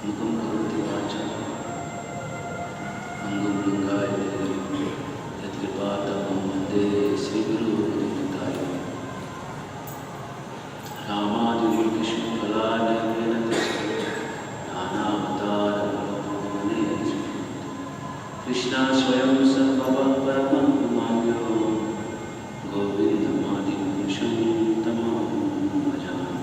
मुखं करोति वाचालं अंगुं लिंगाय यत्कृपातमहं वन्दे श्रीगुरुदेवताय रामादिकृष्णफलानेन तस्य नानावतारफलप्रभुवने कृष्णा स्वयं सर्वं परमं मान्यो गोविन्दमादिपुरुषं तमहं भजामि।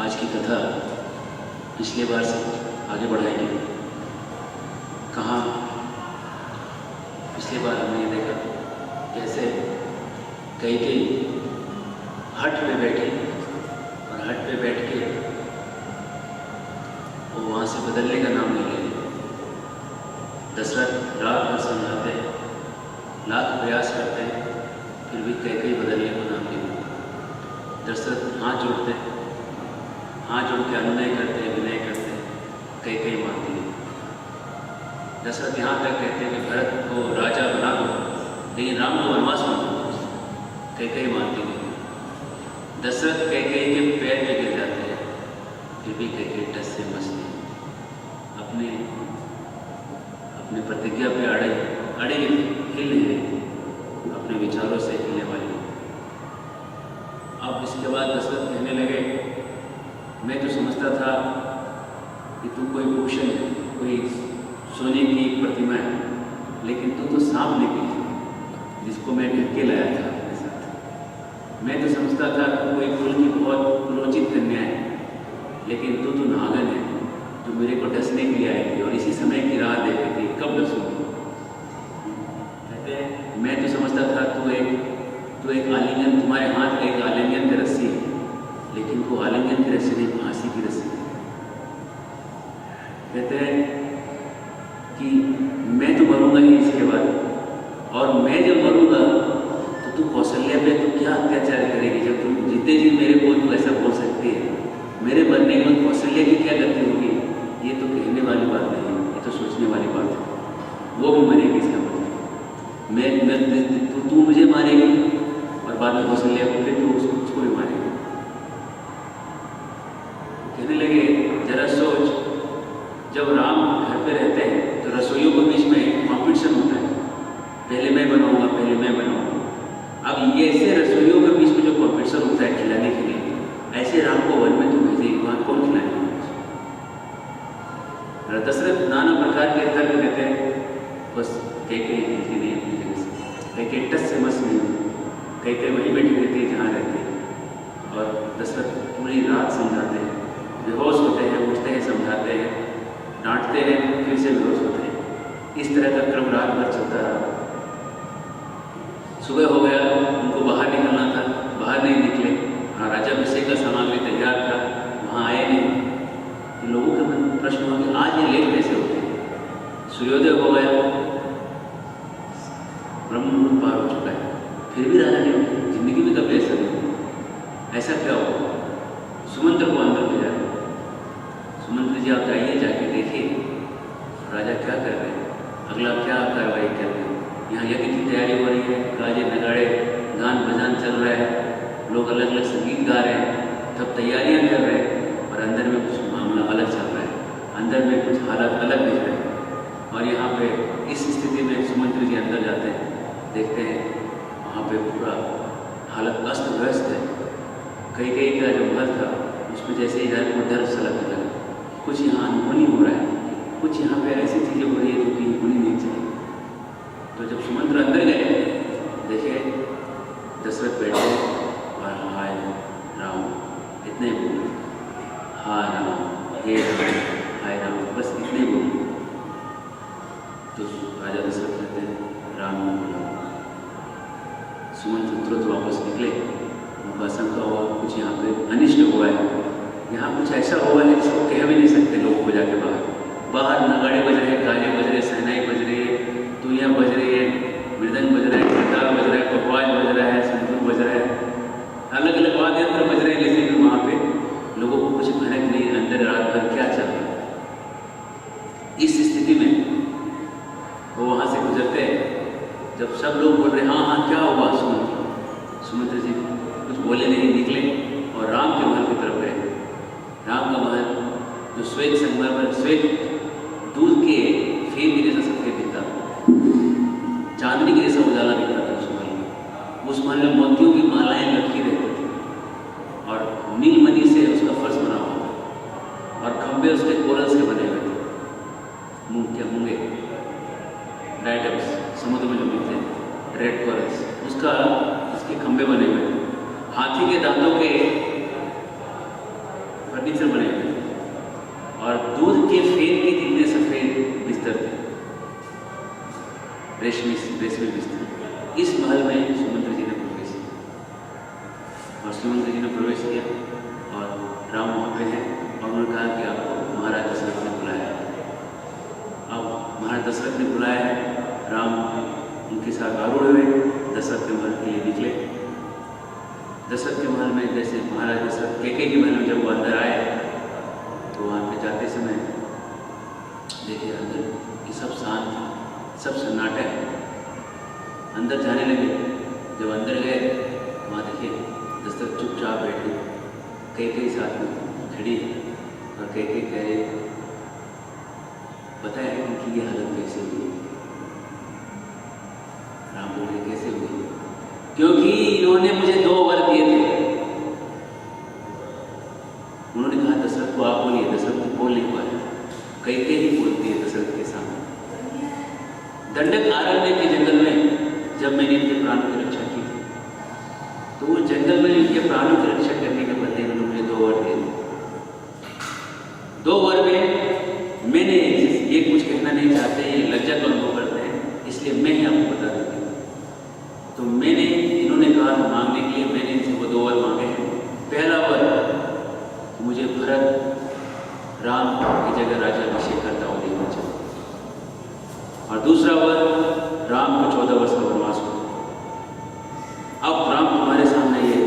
आज की कथा पिछले बार से आगे बढ़ाएंगे। कहाँ पिछली बार हमने ये देखा कैसे कैकेयी हट पे बैठी और हट पे बैठ के वो वहाँ से बदलने का नाम नहीं ले रही। दशरथ रात भर समझाते हैं, लाख प्रयास करते हैं, फिर भी कैकेयी बदलने का नाम नहीं लेते। दशरथ हाथ जोड़ते हैं, हाथ जोड़ के अनुनय करते हैं, विनय करते हैं, कैकेयी मानती है। दशरथ यहाँ तक कहते हैं कि भरत को राजा बना दो लेकिन राम को वनवास मत दो, कैकेयी मानती है। दशरथ कैकेयी के पैर पे गिर जाते हैं, फिर भी कैकेयी टस से मस नहीं, अपने प्रतिज्ञा पे अड़े हिल नहीं रही, अपने विचारों से हिलने वाली। अब इसके बाद दशरथ कहने लगे, मैं तो समझता था कि तू कोई भूषण है, कोई सोने की प्रतिमा है, लेकिन तू तो सांप निकली जिसको मैं ढक के लाया था अपने साथ। मैं तो समझता था कि कोई फूल की बहुत रोचित कन्या है, लेकिन तू तो नागन है जो मेरे को डसने के लिए आई थी और इसी समय की राह देख रही थी कब डसूंगी। कहते हैं मैं तो समझता था तू एक आलिंगन, तुम्हारे हाथ एक आलिंगन की रस्सी है, लेकिन वो आलिंगन की रस्सी नहीं, फांसी की रस्सी है। कहते हैं कि मैं तो मरूंगा ही इसके बाद, और मैं जब मरूंगा तो तू कौशल्या पे तो क्या अत्याचार करेगी जब तुम जीते जी मेरे को तू ऐसा बोल सकती है। मेरे मरने के बाद कौशल्या की क्या गति होगी, ये तो कहने वाली बात नहीं है, ये तो सोचने वाली बात है। वो भी मरेगी इसका मतलब तू मुझे मारेगी और बाद में कौशल्या को, फिर तू उसको भी मारेगी। कहने लगे जरा सोच, जब राम घर पे रहते हैं तो रसोइयों के बीच में कॉम्पिटिशन होता है, पहले मैं बनाऊंगा। अब ये ऐसे रसोइयों के बीच में जो कॉम्पिटिशन होता है खिलाने के लिए, ऐसे राम को वन में तो भेजेगी, वहाँ कौन खिलाएगा। दशरथ नाना प्रकार के तर्क देते हैं, बस कैकेयी हिलती नहीं अपनी जगह से, कैकेयी टस से मस नहीं होती, कैकेयी वहीं बैठी रहती है जहाँ रहती है। और दशरथ पूरी रात समझाते हैं, बेहोश होते हैं, उठते हैं, समझाते हैं, डांटते हैं, फिर से बेहोश होते हैं। इस तरह का क्रम रात भर चलता रहा। सुबह हो गया, उनको बाहर निकलना था, बाहर नहीं निकले। हाँ, राज्याभिषेक का सामग्री तैयार था, वहाँ आए नहीं। तो लोगों के मन में प्रश्न हुआ कि आज ये लेट कैसे होते हैं। सूर्योदय हो गया, ब्रह्म मुहूर्त पार हो चुका है, फिर भी राजा नहीं उठे। जिंदगी में कभी ऐसा नहीं, ऐसा क्या हुआ। सुमंत्र को अंदर भेजा, सुमंत्र जी आप जाइए, जाके देखिए राजा क्या कर रहे हैं, अगला क्या कार्रवाई कर रहे हैं। यहाँ यज्ञ की तैयारी हो रही है, गाजे नगाड़े, गान बजान चल रहा है, लोग अलग अलग संगीत गा रहे हैं, तब तैयारियाँ कर रहे हैं, और अंदर में कुछ मामला अलग चल रहा है, अंदर में कुछ हालात अलग दिख रहे हैं। और यहाँ पे इस स्थिति में सुमंत्र जी अंदर जाते हैं, देखते हैं वहाँ पे पूरा हालत अस्त व्यस्त है। कैकेयी का जो घर था उसमें जैसे ही जाए वो डर सा लगने लगा, कुछ यहाँ अनहोनी हो रहा है, कुछ यहाँ पे ऐसी चीज़ें हो रही है जो कि होनी नहीं चाहिए। तो जब सुमंत्र अंदर गए, देखे दशरथ बैठे और हाय राम इतने बोले, हाय राम, हे राम, हाय राम, बस इतने बोले। तो राजा दशरथ कहते हैं राम ने बोला। सुमंत्र तुरंत वापस निकले, उनका शंका हुआ, कुछ कुछ यहाँ पे अनिष्ट हुआ है, यहाँ कुछ ऐसा हुआ है जिसको कह भी नहीं सकते लोग को जाके बाहर नगाड़े बज रहे हैं, गाने बज रहे, सहनाई बज रही है, तुइयाँ बज रही है, मृदंग बज रहा है, गिटार बज रहा है, पखवाज बज रहा है, संतूर बज रहा है, अलग अलग वाद्य यंत्र बज रहे हैं, लेकिन भी वहाँ पे लोगों को कुछ भनक नहीं, अंदर रात भर क्या चल रहा है। इस स्थिति में वो वहाँ से गुजरते हैं, जब सब लोग बोल रहे हाँ हाँ क्या हुआ, सुमंत्र जी कुछ बोले नहीं, निकले और राम के महल की तरफ गए। राम का महल जो श्वेत संगमरमर, श्वेत दूध के फेन के जैसा सफेद दिखता, चांदनी के जैसा उजाला दिखता था उस महल में। उस महल में मोतियों की मालाएं लटकी रहती थी और नीलमणि से उसका फर्श बना हुआ था और खंभे उसके कोरल से बने हुए थे, मूंगे डायटम्स समुद्र में जो मिलते हैं, रेड कोरल्स, उसका उसके खंभे बने हुए थे। हाथी के दांतों के फर्नीचर बने हुए थे और दूध के फेन के जितने सफेद बिस्तर थे, रेशमी बिस्तर। इस महल में सुमंत्र जी ने प्रवेश किया और सुमंत्र जी ने प्रवेश किया और राम वहाँ पे हैं और उन्होंने कहा कि आपको महाराज दशरथ ने बुलाया है। अब महाराज दशरथ ने बुलाया है, राम उनके साथ आरूढ़ हुए, दशरथ के महल के लिए निकले। दशरथ के महल में जैसे महाराज दशरथ कैकेयी के महल में जब वो अंदर आए तो वहाँ पे जाते समय देखिए अंदर कि सब शांत, सब सन्नाटा है। अंदर जाने लगे, जब अंदर गए तो वहाँ देखिए दशरथ चुपचाप बैठे, कैकेयी साथ में खड़ी और कैकेयी कह रहे पता है उनकी ये हालत कैसे हुई। राम बोले कैसे हुई, क्योंकि इन्होंने मुझे 2 वर दिए थे। उन्होंने कहा दशरथ को आप बोलिए, दशरथ को बोल नहीं पाया, कैकेयी ही बोलती है दशरथ के सामने। दंडक आरण्य के जंगल में जब मैंने इनके प्राणों की रक्षा की थी तो वो जंगल में इनके प्राणों की रक्षा करने के बदले इन्होंने मुझे 2 वर दिए थे। 2 वर में मैंने ये कुछ कहना नहीं चाहते, ये लज्जा का अनुभव करते हैं, इसलिए मैं ही आपको बता देती हूँ। तो मैंने, इन्होंने कहा मांगने के लिए, मैंने इनसे वो 2 वर मांगे हैं। पहला वर, मुझे भरत राम की जगह राज्याभिषेक करता हुआ देखना चाहिए और दूसरा वर, राम को 14 वर्ष का वनवास हो। अब राम तुम्हारे सामने ये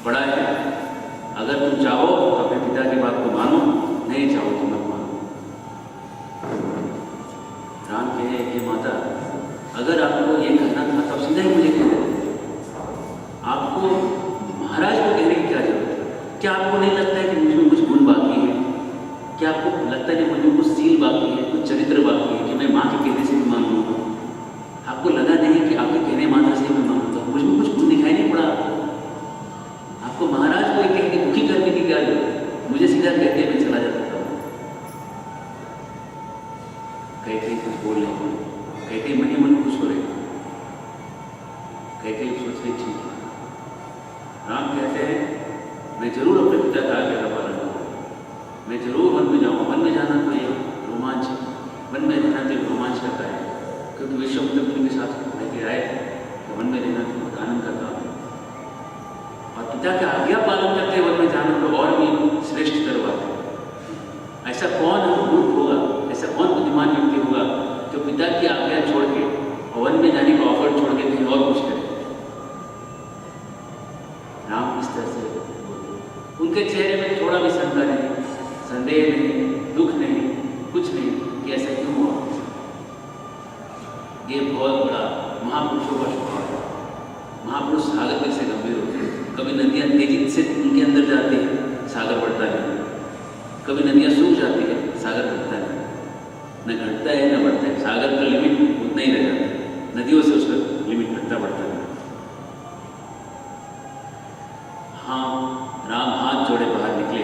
पड़ा है, अगर तुम चाहो तो अपने पिता की बात को मानो, नहीं चाहो तो मत मानो। राम कहे हे माता, अगर आपको ये कहना था तब सीधा ही मुझे कह देते, आपको महाराज को कहने की क्या जरूरत है? क्या आपको नहीं लगता है कि मुझमें कुछ गुण बाकी है? क्या आपको लगता है कि मुझमें कुछ सील बाकी है, कुछ चरित्र बाकी है कि मैं माँ के कहने से भी मान लूँगा? आपको लगा नहीं कि आपके कहने मात्र से मैं मानूंगा? मुझमें कुछ गुण दिखाई नहीं पड़ा आपको? महाराज को एक कह के दुखी करने की क्या जरूरत? मुझे सीधा कहते मैं चला जाता था। कैकेयी कुछ बोल नहीं बोले, कैकेयी मन ही मन खुश हो रहे, कैकेयी सोच रही ठीक है। राम कहते हैं मैं जरूर अपने पिता का आज्ञा का पालन करूँगा, मैं जरूर वन में जाऊँगा। वन में जाना तो ये रोमांच, वन में रहना तो रोमांच करता है, क्योंकि विश्वामित्र के साथ लेके आए तो वन में रहना तो बहुत आनंद का काम है और पिता का आज्ञा पालन करते वन में जाना तो और भी श्रेष्ठ करवाते हैं। ऐसा कौन मूर्ख होगा, ऐसा कौन बुद्धिमान व्यक्ति होगा जो पिता की आज्ञा छोड़ के और वन में जाने का ऑफर छोड़ के कहीं और कुछ करे? राम इस तरह से उनके चेहरे में थोड़ा भी शंका नहीं, संदेह नहीं, दुख नहीं, कुछ नहीं कि ऐसा क्यों हुआ। ये बहुत बड़ा महापुरुषों का स्वभाव है। महापुरुष सागर में से गंभीर होते हैं। कभी नदियाँ तेजी से उनके अंदर जाती है, सागर बढ़ता है, कभी नदियाँ सूख जाती है, सागर घटता है, न घटता है न बढ़ता है। सागर का लिमिट उतना ही रह जाता है, नदियों से उसका लिमिट घटता बढ़ता है। हाँ, राम हाथ जोड़े बाहर निकले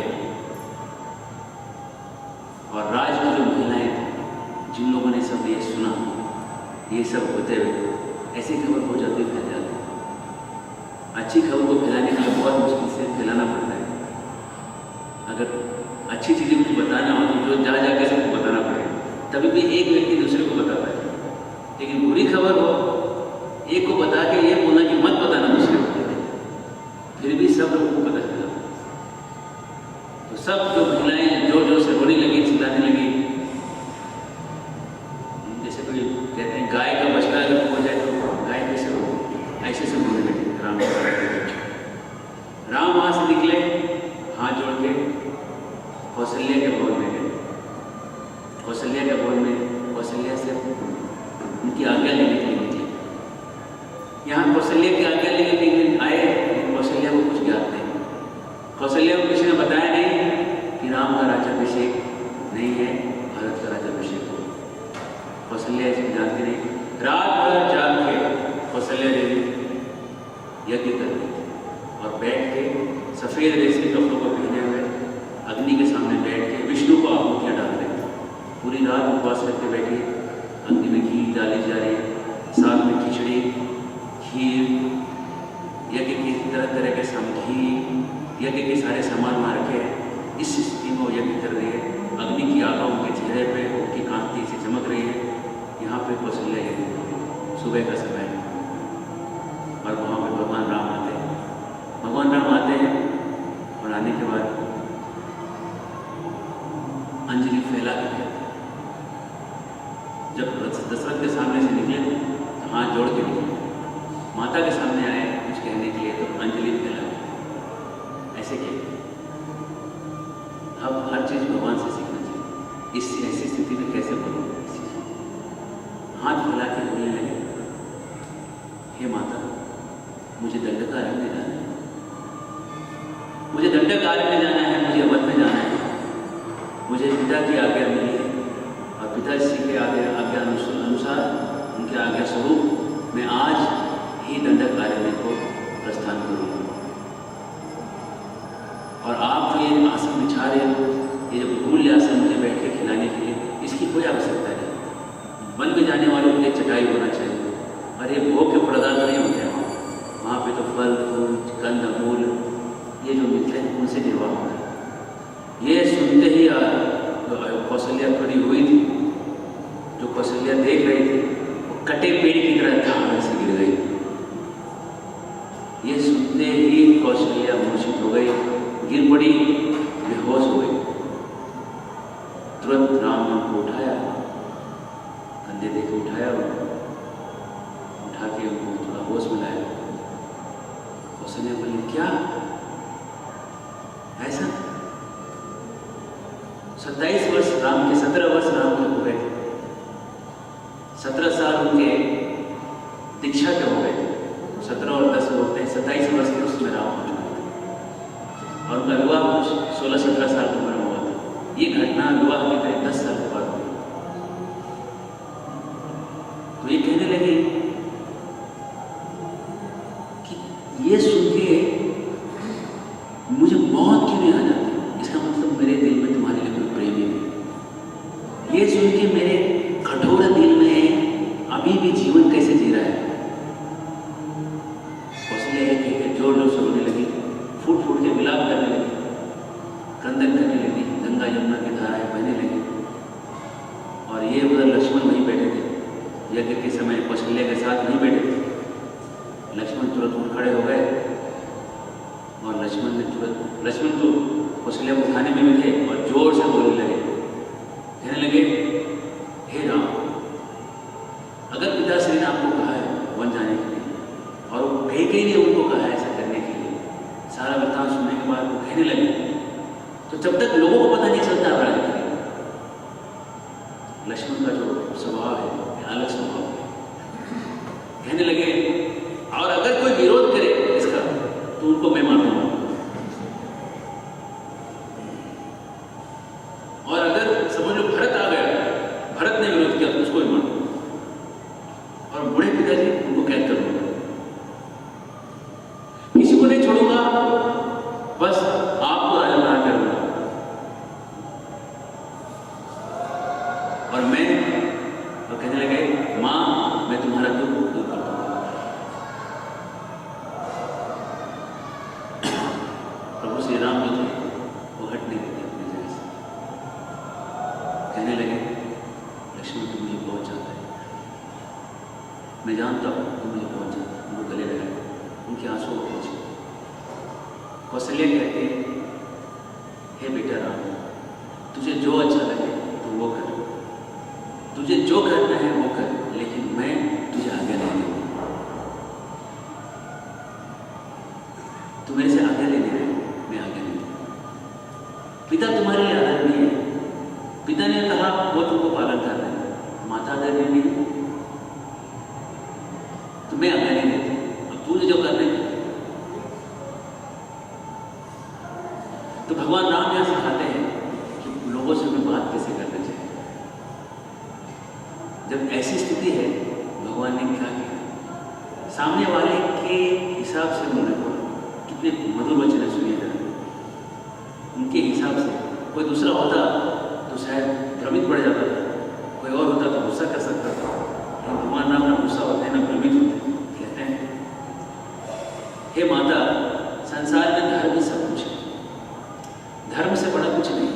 और राज की जो महिलाएं थी, जिन लोगों ने सब ये सुना, ये सब होते हुए ऐसी खबर हो जाती है, फैल जाती है। अच्छी खबर को फैलाने के लिए बहुत मुश्किल से फैलाना पड़ता है। अगर अच्छी चीज़ें कुछ बताना हो तो जो जा जाके सबको बताना पड़ेगा, तभी भी एक व्यक्ति दूसरे को बताता है। लेकिन बुरी खबर हो, एक को बता के ये बोलना कि मत बताना दूसरे को, फिर भी सब लोगों को पता चला। तो सब जो महिलाएं जोर जोर से रोने लगी, चिल्लाने लगी। जैसे कोई कहते हैं गाय का बछड़ा अगर हो जाए तो गाय कैसे हो, ऐसे से रोने लगे। राम वहां से निकले, हाथ जोड़ के कौशल्या के भवन में गए। कौशल्या के भवन में कौशल्या से उनकी आज्ञा लेने के लिए निकले। यहाँ कौशल्या की आज्ञा लेने के लिए आए, लेकिन कौशल्या को कुछ ज्ञात नहीं। कौशल्या को किसी ने बताया नहीं कि राम का राज्याभिषेक नहीं है, भारत का राज्याभिषेक हो। कौशल्या इसको जानती नहीं। रात भर जाग के कौशल्या देवी यज्ञ कर रही थी और बैठ के सफेद रेशमी कपड़ों को पहने हुए अग्नि के सामने बैठ के विष्णु को आहुतियाँ डाल रहे थे। पूरी रात उपवास करके बैठी, अग्नि में घी डाली जा रही, साथ में खिचड़ी, खीर, यज्ञ की तरह तरह के घी, यज्ञ के सारे सामान वहाँ रखे हैं। इस स्थिति में वो यज्ञ कर रही है। अग्नि की आभा उनके चेहरे पे, उनकी कांति से चमक रही है। यहाँ पे कौशल्या यज्ञ कर रही है, सुबह का समय है और वहाँ पे भगवान राम आते हैं। भगवान राम आते हैं और आने के बाद अंजलि फैला के कहते हैं। जब दशरथ के सामने से निकले तो हाथ जोड़ के निकले, माता के सामने आए कुछ कहने के लिए तो अंजलि फैला के ऐसे किए। अब हर चीज भगवान से सीखना चाहिए। इस ऐसी स्थिति में कैसे बोलो, हाथ फैला के बोलने लगे, हे माता, मुझे दंडकारण्य में जाना है, मुझे दंडकारण्य में जाना है, मुझे अवध में जाना है। मुझे पिता की आज्ञा मिली है और पिताजी के आज्ञा अनुसार, उनके आज्ञा स्वरूप मैं आज ही दंडकारण्य को प्रस्थान करूँगा। और आप जो ये आसन बिछा रहे हो, ये जो मूल्य आसन मुझे बैठ के खिलाने के लिए, इसकी कोई आवश्यकता नहीं। वन में जाने वालों के लिए चटाई होना चाहिए और ये भोग के पदार्थ नहीं होते हैं। वहाँ पे तो फल फूल कंद मूल ये जो मिलते हैं उनसे निर्वाह होता है। ये सुनते ही कौशल्या खड़ी हुई थी। जो कौशल्या देख रही थी वो कटे पेड़ की तरह धाड़ से गिर गई। ये सुनते ही कौशल्या मूर्छित हो गई, गिर पड़ी, बेहोश हो गई। तुरंत राम ने उनको उठाया, कंधे देके उठाया, उठा के उनको थोड़ा होश मिलाया। कौशल्या बोली, क्या ऐसा? 27 वर्ष राम के, 17 वर्ष राम के हो गए थे, 17 साल उनके दीक्षा के हो गए थे। 17 और 10 बोलते हैं, 27 वर्ष के उसमें राम हो चुके थे और उनका विवाह कुछ 16-17 साल की उम्र में हुआ था। ये घटना विवाह के करीब 10 साल के बाद हुई। तो ये कहने लगे कि ये सुन के मुझे मौत क्यों नहीं आ जाती? इसका मतलब मेरे दिल में तुम्हारे लिए कोई प्रेम ही नहीं। ये सुन के मेरे कठोर दिल में अभी भी जीवन कैसे जी रहा है? कौशल्या ये कह के जोर जोर से रोने लगी, फूट फूट के विलाप करने लगी, क्रंदन करने लगी, गंगा यमुना की धाराएं बहने लगी। और ये उधर लक्ष्मण वहीं बैठे थे, यज्ञ के समय कौशल्या के साथ नहीं बैठे थे। लक्ष्मण तुरंत उठ खड़े हो गए और लक्ष्मण तो कौशल्या को उठाने में भी थे और जोर से बोलने लगे, कहने लगे, हे राम, अगर पिताश्री ने आपको कहा है वन जाने के लिए और वो कहीं ने उनको कहा है ऐसा करने के लिए, सारा वृत्तांत सुनने के बाद वो कहने लगे, तो जब तक लोगों को पता नहीं चलता आप राजा करेंगे। लक्ष्मण का जो स्वभाव है अलग स्वभाव है। कहने लगे, और अगर कोई विरोध करे इसका तो उनको मैं मार दूंगा, और अगर समझ लो भरत आ गया, भरत ने विरोध किया तो उसको भी मार दूंगा, और बूढ़े पिताजी उनको कैद कर दूंगा, किसी को नहीं छोड़ूंगा, बस आपको राजा बना कर दूंगा। और मैं, और कहने लगे, मां मैं तुम्हारा दुख दूर कर दूंगा। प्रभु श्री राम जो थे वो हट नहीं देते अपनी जगह से। कहने लगे, लक्ष्मण तुम मुझे बहुत चाहता है, मैं जानता हूँ तुम मुझे बहुत चाहता है। उनको गले लगाए, उनके आंसू को पहुंचे। कौशल्या कहते हैं, हे बेटा राम, तुझे जो अच्छा लगे तो वो कर, तुझे जो करना है वो कर, लेकिन मैं तुझे आज्ञा नहीं दूंगा। तू मेरे से आज्ञा लेने रहे, मैं आज्ञा नहीं दूंगा। पिता तुम्हारे लिए आदरणीय है, पिता ने कहा वो तुमको पालन कर रहे हैं, माता आदरणीय नहीं है, तुम्हें आज्ञा नहीं देती, अब तुझे जो करना है। तो भगवान राम यहां सिखाते हैं कि लोगों से भी बात कैसे करना चाहिए। जब ऐसी स्थिति है, भगवान ने क्या किया, सामने वाले के हिसाब से उन्होंने बोला, कितने मधुर वचन सुनिए जरा। उनके हिसाब से कोई दूसरा होता तो शायद भ्रमित पड़ जाता था, कोई और होता तो गुस्सा कर सकता था, लेकिन भगवान राम ना गुस्सा होते हैं ना भ्रमित होते। कहते हैं, हे माता, संसार में धर्म ही सब कुछ है, धर्म से बड़ा कुछ नहीं,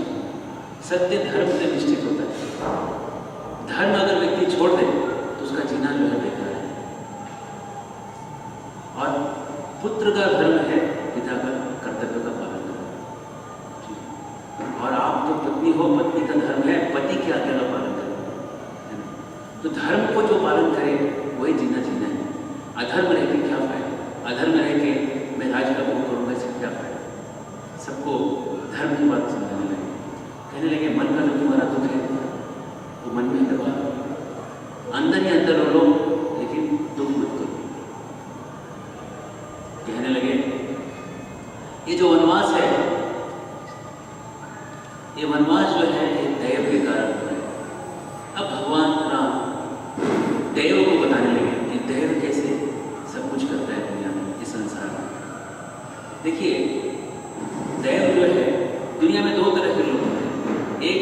सत्य धर्म से निश्चित होता है। धर्म अगर व्यक्ति छोड़ दे तो उसका जीना जो है बेकार है। और पुत्र का धर्म है पिता का कर्तव्य का पालन करना। और आप जो पत्नी हो, पत्नी का धर्म है पति की आज्ञा का पालन करना। तो धर्म को जो पालन करे वही जीना है। अधर्म रह के क्या फायदा, अधर्म रह के मैं राज्य का भोग करूंगा, इससे क्या फायदा। सबको धर्म की बात समझने लगे, कहने लगे मन का जो तुम्हारा दुख है वो मन में दबा लो, अंदर ही अंदर रो, लेकिन दुख मत करो। कहने लगे ये जो वनवास है, ये वनवास जो है ये दैव के कारण हुआ है। अब भगवान राम दैव को बताने लगे कि दैव कैसे सब कुछ करता है दुनिया में, इस संसार में। देखिए, दैव जो है दुनिया में दो तरह के लोग होते हैं। एक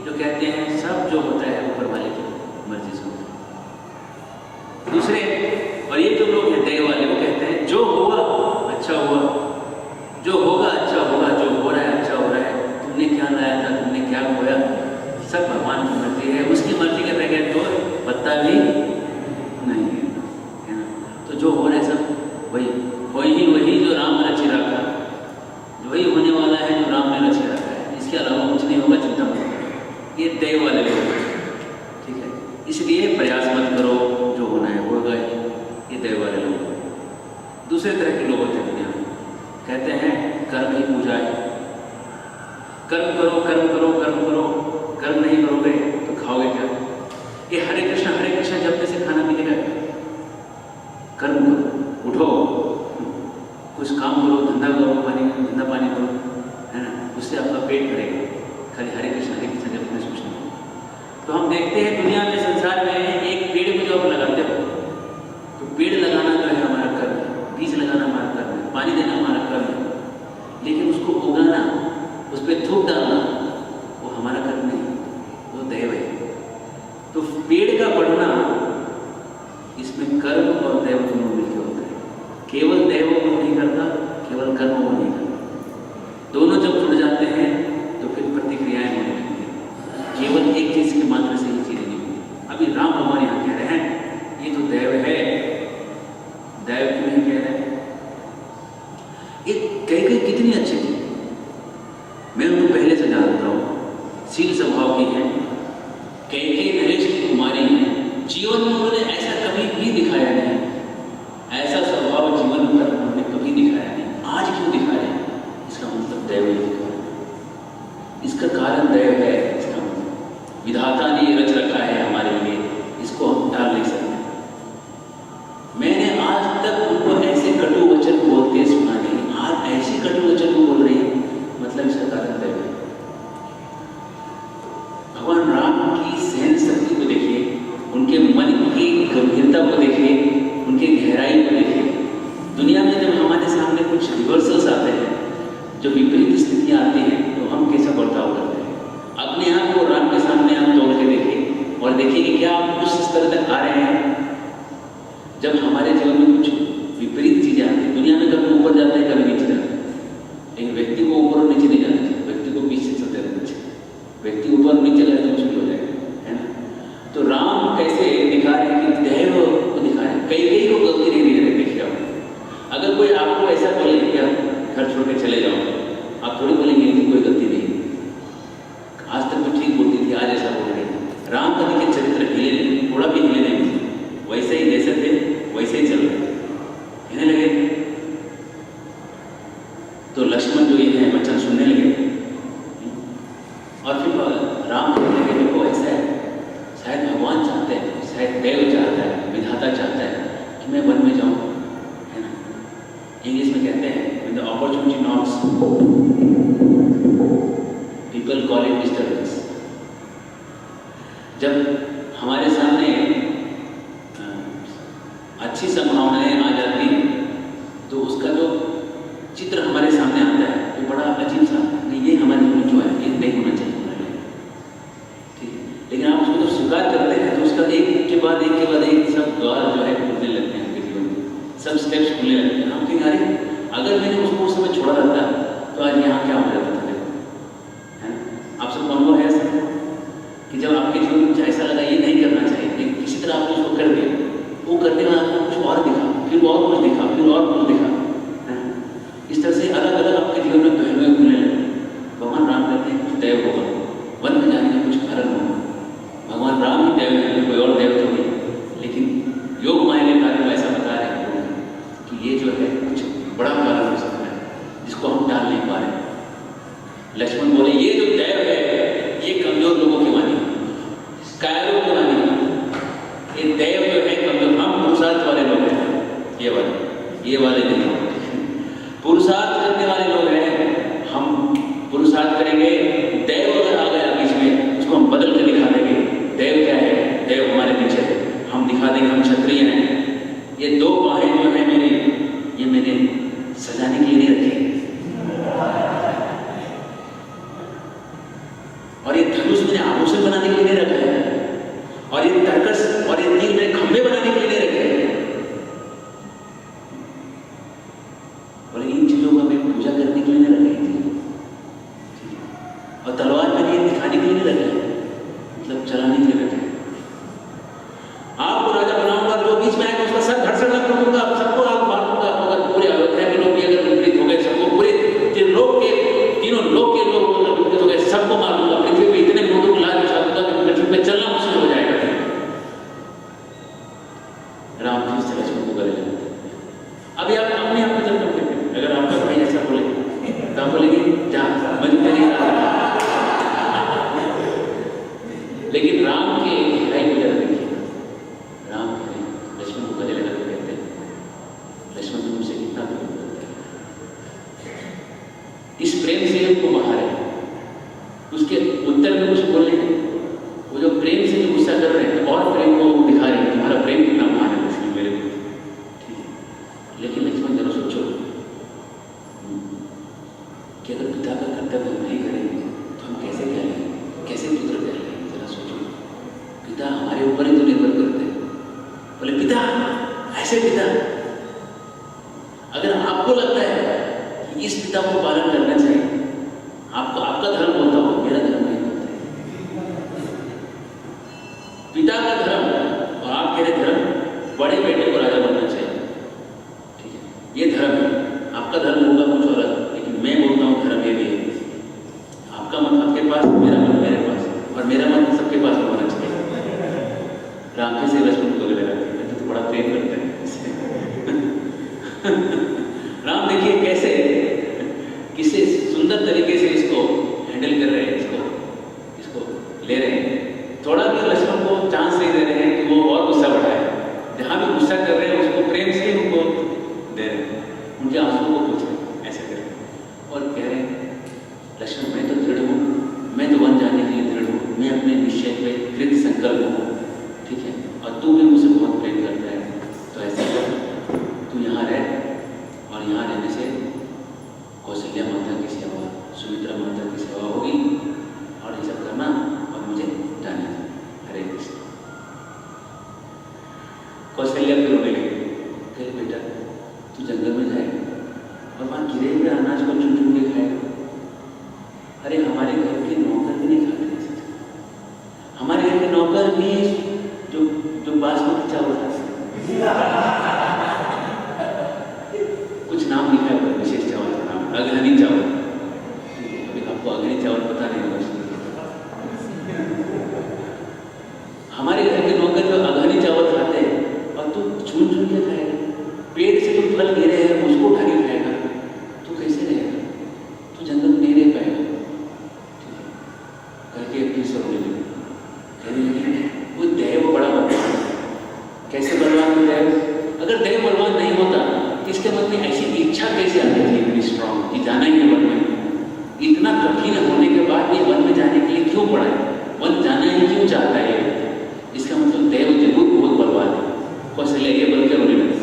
जो कहते हैं सब जो होता है ऊपर वाले की मर्जी से होता है। दूसरे, और ये जो लोग हैं दैव वाले, वो कहते हैं जो हुआ अच्छा हुआ, जो होगा अच्छा होगा, जो हो रहा है अच्छा हो रहा है, तुमने क्या लाया था, तुमने क्या खोया, सब भगवान की मर्जी है, उसकी मर्जी के बगैर तो पत्ता भी नहीं है ना। तो जो हो रहा है सब वही वही जो राम ने रची रखा, वही होने वाला है जो राम ने रचे रखा है, इसके अलावा कुछ नहीं होगा, चिंता मत करो। ये दैव वाले लोग, ठीक है, इसलिए प्रयास मत करो, जो होना है होगा ही। ये दैव वाले लोग। दूसरे तरह के लोग होते हैं दुनिया में, कहते हैं कर्म ही पूजा है, कर्म करो कर्म करो कर्म करो, कर्म नहीं करोगे तो खाओगे क्या। ये हरे कृष्णा जपने से खाना मिलेगा। कर्म करो, उठो, कुछ काम करो, धंधा करो, धंधा पानी करो, है ना, उससे आपका पेट भरेगा। खाली हरे कृष्ण जपने से कुछ नहीं। तो हम देखते हैं दुनिया में, संसार में, एक पेड़ को जो आप लगाते हो, तो पेड़ लगाना जो है हमारा कर्म है, बीज लगाना हमारा कर्म है, पानी देना हमारा कर्म है, लेकिन उसको उगाना, उस पर धूप डालना, वो हमारा कर्म नहीं, वो दैव है। तो पेड़ का बढ़ना, इसमें कर्म और दैव दोनों मिलकर होता है। केवल दैव को नहीं करता, केवल कर्म को नहीं करता, दोनों जब जुड़ जाते हैं तो फिर प्रतिक्रियाएं होने लगती हैं। केवल एक चीज की मात्रा से ही चीजें नहीं होती। अभी राम भगवान यहाँ कह रहे हैं ये तो दैव है, दैव क्यों नहीं कह रहे हैं। ये कैकेयी कितनी अच्छी थी, मैं उनको पहले से जानता हूँ, शील स्वभाव की है। कैकेयी नरेश की कुमारी है, जीवन में उन्होंने ऐसा कभी भी दिखाया नहीं, ऐसा स्वभाव जीवन पर उन्होंने कभी दिखाया नहीं। आज क्यों दिखा रहे हैं, इसका मतलब दैव ही दिखा रहे हैं, इसका कारण दैव है। इसका मतलब विधाता ने ये रच रखा है हमारे लिए, इसको हम टाल नहीं सकते। मैंने आज तक उनको ऐसे कटु वचन बोलते सुना नहीं, आज ऐसे कटु वचन को घर छोड़ के चले जाओ, आप थोड़ी बोलेंगे इनकी कोई गलती नहीं, आज तक तो ठीक बोलती थी, आज ऐसा बोल रही। राम का देखिए चरित्र हिले नहीं, थोड़ा भी हिले नहीं, वैसे ही जैसे थे वैसे ही चल रहे, कहने लगे। तो लक्ष्मण जो ये है वचन सुनने लगे, और फिर राम कहने लगे देखो ऐसा है, शायद भगवान चाहते हैं, शायद देव चाहता है, विधाता चाहता है कि मैं वन में जाऊँ, है ना। इंग्लिश में कहते हैं when the opportunity knocks, people call it disturbance। जब हमारे सामने अच्छी संभावनाएं आ जाती तो उसका जो चित्र हमारे सामने आता है वो बड़ा अजीब सा, नहीं ये हमारे लिए जो है ये नहीं होना चाहिए हमारे लिए, ठीक है। लेकिन आप उसको जब स्वीकार करते हैं तो उसका एक के बाद एक सब द्वार जो है खुलने लगते हैं आपके जीवन में, सब स्टेप्स खुलने लगते हैं। आप कहेंगे अरे अगर मैंने उसको उस समय छोड़ा रहता तो आज यहाँ क्या हो जाता था, है ना। आप सबको अनुभव है ऐसा कि जब आपके जीवन में ऐसा लगा ये नहीं करना चाहिए, लेकिन किसी तरह आपने उसको कर दिया, वो करने में आपको कुछ और दिखा, फिर और कुछ दिखा, फिर और कुछ दिखा, है। इस तरह से अलग अलग आपके जीवन में पहलुएं खुलने लगे। भगवान राम कहते हैं कुछ देव होगा, वन में जाने का कुछ कारण होगा। भगवान राम ही देव है, कोई और देव तो नहीं, लेकिन योग माया के कार्य ऐसा बता रहे हैं कि ये जो है कुछ बड़ा कारण हो सकता है जिसको हम टाल नहीं पा रहे। लक्ष्मण बोले ये जो देव है ये कमजोर लोगों की वाणी, कायरों की वाणी, ये देव जो है कमजोर, हम पुरुषार्थ वाले लोग हैं, ये वाले नहीं, पुरुषार्थ करने वाले लोग हैं, हम पुरुषार्थ करेंगे। देव अगर आ गया बीच में उसको हम बदल के दिखा देंगे। देव क्या है, देव हमारे पीछे है, हम दिखा देंगे हम क्षत्रिय हैं। ये दो बाहें जो है मेरी, ये मैंने सजाने के लिए नहीं रखी, और ये धनुष मैंने आभूषण बनाने के लिए नहीं रखा है, और ये तर्कस और ये तीर मैंने खंभे बनाने के लिए नहीं रखे हैं, और इन चीजों का मैं पूजा करने के लिए नहीं रखी थी, और तलवार मैंने ये दिखाने के लिए नहीं रखा है, मतलब चलाने के लिए रखा है। आपको राजा बनाऊंगा, जो बीच में आएगा उसका सर धड़ से लग दूंगा, सबको आग मार दूंगा। अगर पूरे अयोध्या के लोग भी अगर विपरीत हो गए, सबको पूरे तीनों लोग के लोग विपरीत हो गए, सबको मार दूंगा। पृथ्वी पे इतने लोगों को लाल बिछा दूंगा कि पृथ्वी पे चलना मुश्किल हो जाएगा। राम फिर से लक्ष्मण को गले लगाते हैं। अभी आप अपने आप को जब करते, अगर आपका भाई ऐसा बोले तो आप बोलेंगे जा मैं नहीं रहा। लेकिन राम के गहराई को जरा देखिए, राम लक्ष्मण को गले लगा के कहते हैं लक्ष्मण तुमसे कितना प्रेम करते हैं, इस प्रेम से उनको बाहर है। उसके उत्तर में कुछ बोल रहे हैं, वो जो प्रेम से जो गुस्सा कर रहे हैं और प्रेम को दिखा रहे हैं, तुम्हारा प्रेम कितना महान है इसलिए मेरे को, ठीक है। लेकिन लक्ष्मण जरा सोचो कि अगर पिता का कर्तव्य हम नहीं करेंगे तो हम कैसे कहलेंगे, कैसे पुत्र कहलेंगे। जरा सोचो, पिता हमारे ऊपर ही तो निर्भर करते हैं। बोले पिता ऐसे पिता, अगर आपको लगता है कि इस पिता को पालन करना चाहिए, आपको आपका धर्म बोलता हो, मेरा धर्म नहीं बोलता। पिता का धर्म और आप कह रहे धर्म, बड़े बेटे को राजा बनना चाहिए, ठीक है, ये धर्म है। आपका धर्म होगा कुछ और, लेकिन मैं बोलता हूँ धर्म ये भी है। आपका मत आपके पास, मेरा मत मेरे पास, और मेरा मत सबके पास होना चाहिए। राम से लक्ष्मण को गले लगाते हैं, तो बड़ा प्रेम करते हैं राम देखिए कैसे किसी सुंदर तरीके से इसको हैंडल कर रहे हैं, इसको ले रहे हैं। थोड़ा भी लक्ष्मण को चांस नहीं दे रहे हैं कि वो और गुस्सा बढ़ाए। जहाँ भी गुस्सा कर रहे हैं उसको प्रेम से उनको दे रहे हैं, उनके आंसुओं को पूछ रहे हैं, ऐसे कर रहे हैं और कह रहे हैं लक्ष्मण मैं तो दृढ़ हूँ, मैं तो वन जाने के लिए दृढ़ हूँ, मैं अपने निश्चय पे कृत संकल्प हूँ, ठीक है, और तू भी मुझसे बहुत प्रेम करता है, तो ऐसा कर तू यहाँ रह, और यहाँ रहने से कौशल्या माता की सेवा, सुमित्रा माता की सेवा होगी, और ये सब करना और मुझे जाने दो। हरे कृष्ण। कौशल्या फिर रोने लगी, कहे बेटा तू जंगल में जाएगा और वहाँ गिरे हुए अनाज को चुन चुन के खाएगा। अरे हमारे घर के नौकर भी नहीं खाते, हमारे घर के नौकर भी जो बासमती चावल खाते, कुछ नाम लिखा है विशेष चावल का नाम, अगहनी चावल। अभी आपको अगहनी चावल पता नहीं होगा। हमारे घर के नौकर जो अगहनी चावल खाते हैं और तू चुन चुन के खाएगा, पेड़ से तुम फल गिरे हैं उसको उठा के खाएगा, तो कैसे रहेगा? तो जंगल में नहीं रह पाएगा। करके अपनी सब ले कहने लगे वो दैव बड़ा बलवान है। कैसे बलवान हो दैव? अगर दैव बलवान नहीं होता इसके मन में ऐसी इच्छा कैसे आती थी इतनी स्ट्रॉन्ग कि जाना ही है वन में? इतना कठिन होने के बाद भी वन में जाने के लिए क्यों पड़ा है? वन जाना ही क्यों चाहता है? इसका मतलब दैव जरूर बहुत बलवान है। कौशल्या ये बल के रोने लगे।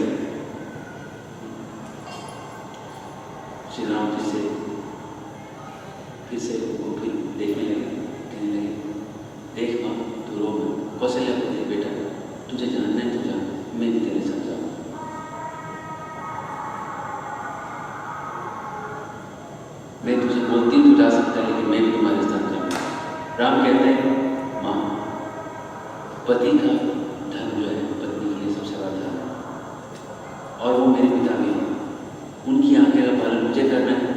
श्री राम फिर से वो फिर देखने लगे, कहने लगे देख माँ तू रो मत। कौशल्या को देख बेटा, तुझे जानना है तो जान, मैं भी तेरे साथ जाऊँ। मैं तुझे बोलती तू जा सकता है, लेकिन मैं भी तुम्हारे साथ जाऊँगा। राम कहते हैं माँ, पति का धर्म जो है पत्नी के लिए सबसे बड़ा धर्म है, और वो मेरे पिता भी हैं। उनकी आज्ञा का पालन मुझे करना है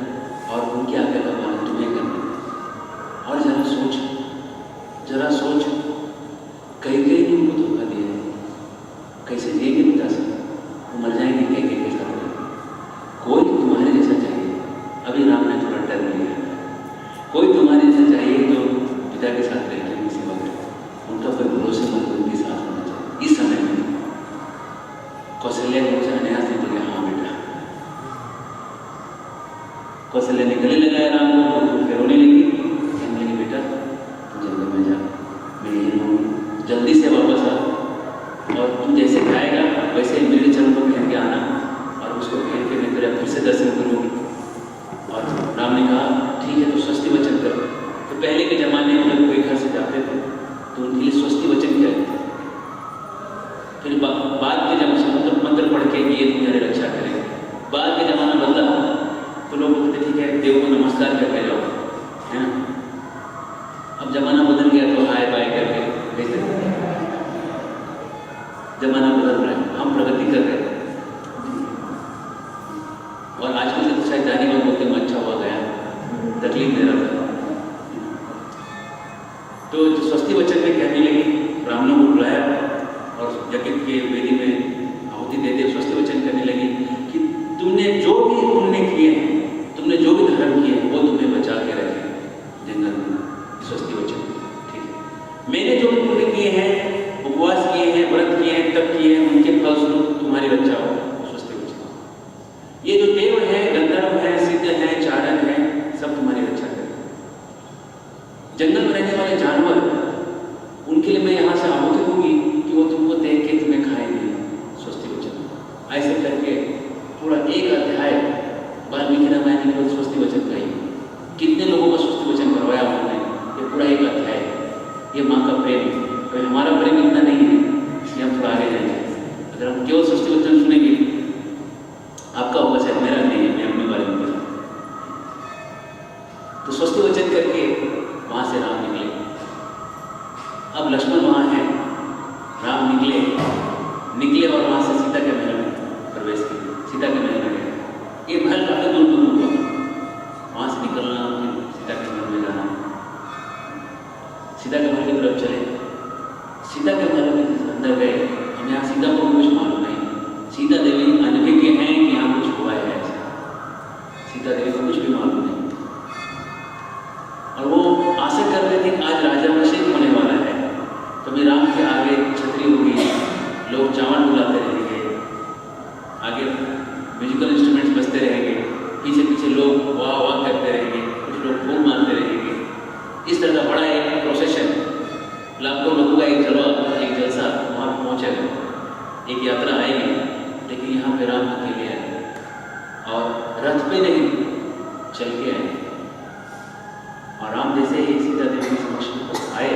और उनकी आज्ञा का पालन तुम्हें करना है। और जरा सोच कई ने उनको धोखा दिया है, कैसे जिएंगे पिता से? वो मर जाएंगे कई के साथ रहेंगे। कोई तुम्हारे जैसा चाहिए। अभी राम ने थोड़ा डर लिया, कोई तुम्हारे जैसा चाहिए जो पिता के साथ रहेंगे, उनकी सेवा करें, उनका कोई भरोसेमंद उनके साथ होना चाहिए। इस समय में कौशल्या को अनायास नहीं तो हाँ बेटा। कौशल्या ने गले लगाया राम को, तो फिर रोने लगी, कहने लगी बेटा तू जल्दी में जा, मैं यही रहूँगी, जल्दी से वापस आ, और तू जैसे खाएगा वैसे मेरे चरणों को पहन के आना, और उसको पहन के मैं तेरा फिर से दर्शन करूँगी। और राम ने कहा ठीक है तो स्वस्ति वचन कर। तो पहले के ज़माने में जब कोई घर से जाते थे तो उनके लिए स्वस्ति वचन कहते थे। फिर बाद के जब मंत्र पढ़ के ये तुम्हारी रक्षा करेंगे, बाद के ज़माना बदला तो लोग बोलते ठीक है देव को नमस्कार करके जाओ, है ना। अब जमाना बदल गया तो हाय बाय करके भेज देते हैं। जमाना बदल रहा है, हम प्रगति कर रहे हैं। और आजकल तो शायद जाने में बोलते हैं अच्छा हुआ गया, तकलीफ दे रहा था। तो स्वस्ति वचन में कहने लगी, ब्राह्मणों को बुलाया और यज्ञ के वेदी में आहुति देते स्वस्ति वचन करने लगी कि तुमने जो भी पुण्य किए हैं, तुमने जो भी धर्म किए हैं, वो तुम्हें बचा के रखे जंगल में। स्वस्ति वचन ठीक है। मैंने जो भी पुण्य किए हैं, उपवास किए हैं, व्रत किए हैं, तप किए हैं, उनके फलस्वरूप तुम्हारी रक्षा हो। स्वस्ति वचन। ये जो देव है, गंधर्व है, सिद्ध है, चारण है, सब तुम्हारी रक्षा करें। जंगल में रहने वाले जानवर, उनके लिए मैं यहाँ से आहुति दूंगी कि वो तुमको देख के तुम्हें खाएंगे। स्वस्ति वचन। ऐसे करके पूरा एक अध्याय वाल्मीकि रामायण में स्वस्ति वचन का ही। कितने लोगों का स्वस्ति वचन करवाया उन्होंने, ये पूरा एक अध्याय है। ये माँ का प्रेम, तो हमारा प्रेम इतना नहीं है, इसलिए हम थोड़ा आगे जाएंगे। अगर हम केवल स्वस्ति वचन सुनेंगे, आपका होगा शायद, मेरा नहीं है, मैं अपने बारे में बोला। तो स्वस्ति वचन करके वहाँ से राम निकले। अब लक्ष्मण वहाँ है, राम निकले और वहाँ से सीता के महल में प्रवेश किए। सीता के महल में गए। ये महल काफी दूर हुआ, वहाँ से निकलना, सीता के महल में जाना। सीता के महल की तरफ चले। सीता के महल में अंदर गए। हम यहाँ सीता को कुछ मालूम नहीं, सीता देवी अनभिज्ञ हैं कि यहाँ कुछ हुआ है ऐसा। सीता देवी को कुछ भी मालूम नहीं, और वो आशा कर रहे थे कि आज राजाभिषेक होने वाला है, तभी राम के आगे छतरी होगी, लोग चावल बुलाते रहेंगे, आगे म्यूजिकल इंस्ट्रूमेंट्स बजते रहेंगे, पीछे पीछे लोग वाह वाह करते रहेंगे, कुछ लोग फूल मारते रहेंगे। इस तरह का बड़ा एक प्रोसेशन, लाखों लोगों का एक जलसा वहाँ पर पहुँचेगा, एक यात्रा आएगी। लेकिन यहाँ पे राम अकेले आए और रथ पे नहीं, चल के आए। और राम जैसे ही सीता देवी के समक्ष आए,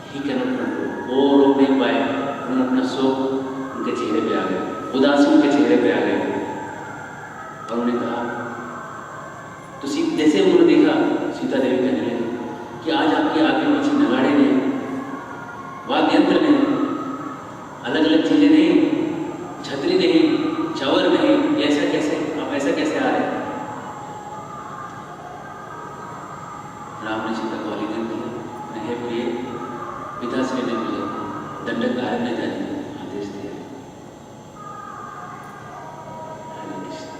ही कैनॉट कंट्रोल, वो रोक नहीं पाए। उन्होंने अपना शोक उनके चेहरे पे आ गया, उदासी उनके चेहरे पे आ गए। और उन्होंने कहा, तो जैसे उन्होंने देखा, सीता देवी कहने लगी कि आज आपके आगे पीछे नगाड़े नहीं, वाद्य यंत्र नहीं, अलग अलग चीजें नहीं, छतरी नहीं, चवर नहीं, ऐसा कैसे, आप ऐसा कैसे आ रहे हैं? आलिंगन किया, मैं हे प्रिय, पिता से ने मुझे दंडक धारण न जाने आदेश दिया। हरे कृष्ण।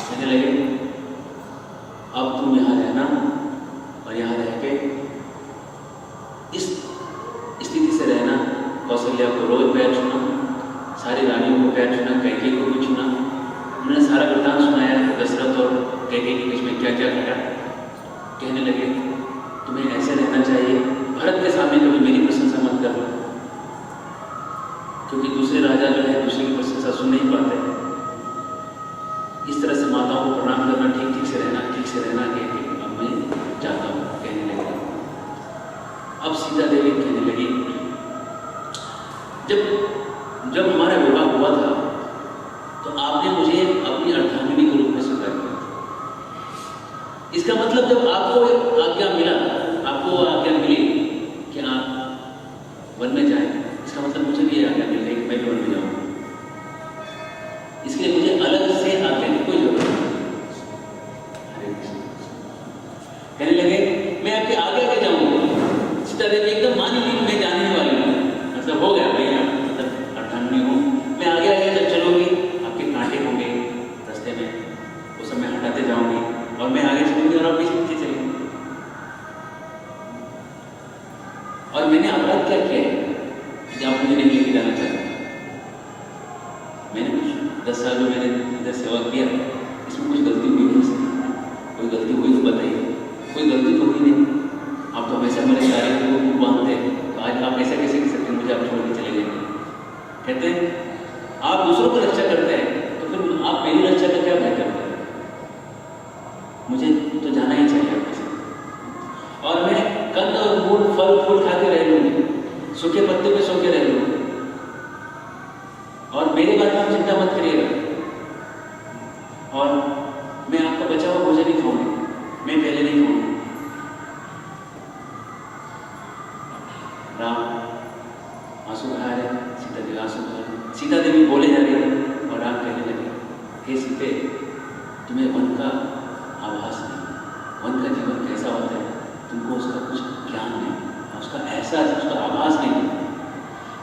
कहने लगे अब तुम यहाँ रहना और यहाँ रह के इस स्थिति से रहना। कौशल्या को रोज पैर छूना, सारी रानियों को पैर छूना, कैकेयी को भी छूना। उन्होंने सारा वृतांत सुनाया दशरथ और कैकेयी के बीच में क्या क्या घटा। कहने लगे तुम्हें ऐसे रहना चाहिए, भरत के सामने कभी मेरी प्रशंसा मत करना, क्योंकि दूसरे राजा जो है दूसरे की प्रशंसा सुन नहीं पाते। इस तरह से माताओं को प्रणाम करना, ठीक से रहना कह के अब मैं जाता हूँ, कहने लगे। अब सीता देवी कहने लगी जब हमारा विवाह हुआ था तो आपने मुझे अपनी अर्धांगिनी के रूप में स्वीकार किया था। इसका मतलब जब आपको एक आज्ञा मिली कि आप वन में जाएं, इसका मतलब मुझे भी आज्ञा मिल गई कि मैं भी वन में जाऊँगा। इसके लिए मुझे अलग से आज्ञा की कोई जरूरत नहीं। कहने लगे मैं आपके आगे आगे जाऊँगा। सीता देवी एकदम मान ली मैं जाने वाली हूँ, मतलब हो गया मैं मतलब अर्धांगिनी हूँ, मैं आगे आगे जब चलूँगी आपके कांटे होंगे रास्ते में, वो सब मैं हटाते जाऊँगी और मैं आगे चलूँगी और आप पीछे चलेंगे। और मैंने अपराध क्या किया है कि आप मुझे नहीं लेके जाना चाहते? मैंने कुछ 10 साल जो मैंने इधर सेवा किया इसमें कुछ गलती हुई नहीं? कोई गलती हुई तो बताइए। कोई गलती तो हुई नहीं। आप तो हमेशा मेरे सारे को खूब बांधते हैं, तो आज आप ऐसा कैसे कर सकते हैं मुझे आप छोड़ के चले जाएंगे? कहते हैं आप दूसरों की रक्षा करते हैं तो फिर आप मेरी रक्षा का क्या भय करते हैं? मुझे तो जाना ही चाहिए आपके साथ। और मैं कंद और मूल फल फूल खा के रह लूँगी, सूखे पत्ते पे सो के रह लूँगी, और मेरे बारे में चिंता मत करिएगा। और मैं आपका बचा हुआ भोजन नहीं खाऊंगी, मैं पहले नहीं खाऊंगी। राम आंसू बहा रहे, सीता देवी आंसू बहा रही। सीता देवी बोले जा रही और राम कहने लगे हे सीते, तुम्हें वन का आभास नहीं, वन का जीवन कैसा होता है तुमको उसका कुछ ज्ञान नहीं, उसका एहसास, उसका आभास नहीं।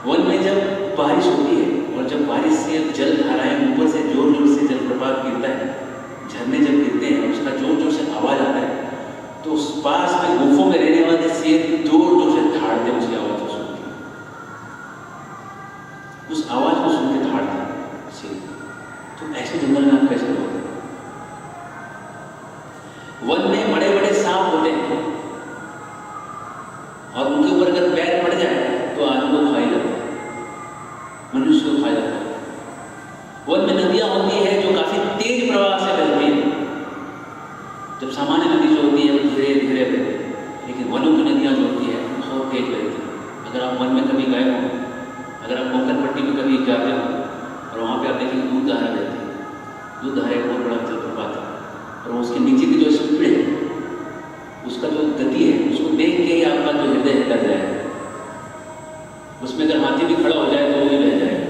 वन में जब बारिश होती है और जब बारिश से जल धाराएं ऊपर से जोर जोर से जलप्रपात गिरता है, झरने जब गिरते हैं उसका जोर जोर से आवाज आता है, तो उस पास में गुफों में रहने वाले शेर जोर जोर से धाड़ते उसकी आवाज को सुन के, उस आवाज को सुन के धाड़ते शेर। तो ऐसे जंगल में आप कैसे रहोगे? वन में बड़े बड़े सांप होते हैं और उनके ऊपर अगर पैर पड़ जाए तो आदमी को खा ही जाता है, मनुष्य को खा जाता है। वन में नदियां होती है जो काफी तेज प्रवाह से बहती है। जब सामान्य नदी जो होती है वो धीरे धीरे बहती है, लेकिन वनों की नदियां जो होती है बहुत तेज बहती है। अगर आप वन में कभी गए हो, अगर आप कोंकण पट्टी में कभी जाते हो और वहाँ पे आप देखेंगे दूध धारा बहती है। दूध धारा एक बहुत बड़ा जलप्रपात है और उसके नीचे की जो स्पीड है, उसका जो गति है, उसको देख के ही आपका जो हृदय हिला जाएगा। उसमें अगर हाथी भी खड़ा हो जाए तो वो भी बह जाएगा,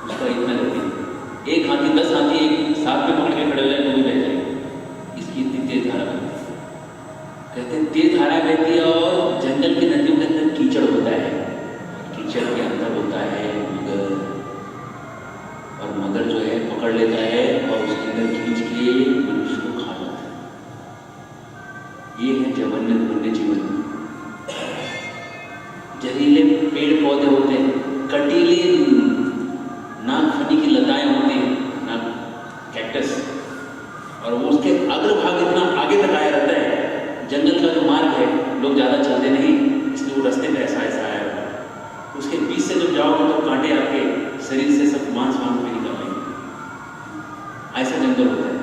उसका इतना गति। एक हाथी 10 हाथी एक साथ में पकड़ के खड़े हो जाए तो भी बह जाएगा, इसकी इतनी तेज धारा बहती है। कहते हैं तेज धारा बहती है और जंगल की नदियों के अंदर कीचड़ होता है, कीचड़ के अंदर होता है मगर, और मगर जो है पकड़ लेता है और उसके अंदर खींच के मनुष्य को खा जाता है। ये है वन्य जीवन। जहरीले पेड़ पौधे होते हैं, कटीले नागफनी की लताएं होती हैं, नाग कैक्टस, और वो उसके अग्रभाग इतना आगे तक आया रहता है। जंगल का जो मार्ग है लोग ज़्यादा चलते नहीं, इसलिए वो रास्ते में ऐसा ऐसा आया रहता है। उसके बीच से जब जाओगे तो कांटे आपके शरीर से सब मांस में निकल आएंगे। ऐसा जंगल होता है।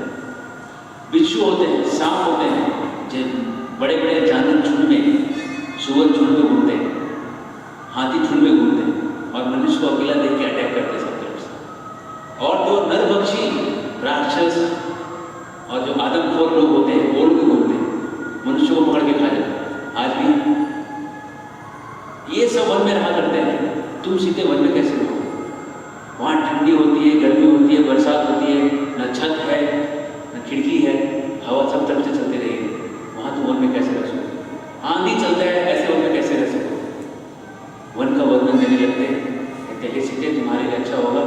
बिच्छू होते हैं, सांप होते हैं, बड़े बड़े जानवर झुंड में, सुअर झुंड में घूमते हैं, हाथी झुंड में घूमते हैं और मनुष्य को अकेला देख के अटैक करते हैं सब तरफ से। और जो नरभक्षी राक्षस और जो आदमखोर लोग होते हैं वो लोग भी घूमते हैं, मनुष्य को पकड़ के खा जाते हैं। आज भी ये सब वन में रहा करते हैं। तुम सीते वन में कैसे रहो? वहाँ ठंडी होती है, गर्मी होती है, बरसात होती है, न छत है न खिड़की है, हवा सब तरफ से चलती रहेगी। वहाँ तुम वन में कैसे रह सको? आंधी चलता है, ऐसे वन में कैसे रह सको? वन का वर्णन देने लगते हैं, कहते हैं सीधे तुम्हारे लिए अच्छा होगा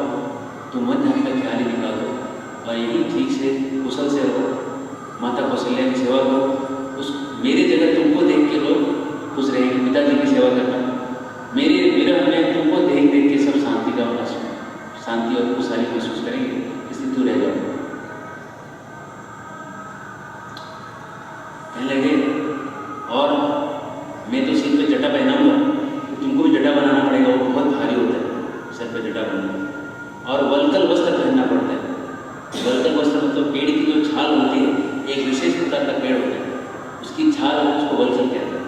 तुम वन जाने का ख्याल ही निकाल दो और यही ठीक से कुशल से रहो, माता कौशल्या की सेवा करो। उस मेरे जगह तुमको देख के लोग खुश रहेंगे, पिताजी की सेवा करना, मेरे विरह में तुमको देख देख के सब शांति का शांति और खुशहाली महसूस करेंगे, इसलिए तू रह जाओ। कहने लगे और मैं तो सिर पे जटा पहनाऊंगा, तो तुमको भी जटा बनाना पड़ेगा, वो बहुत भारी होता है सर पे जटा बनाना, और वल्कल वस्त्र पहनना पड़ता है। वल्कल वस्त्र मतलब पेड़ की जो छाल होती है, एक विशेष प्रकार का पेड़ होता है, उसकी छाल उसको वल्कल कहते हैं,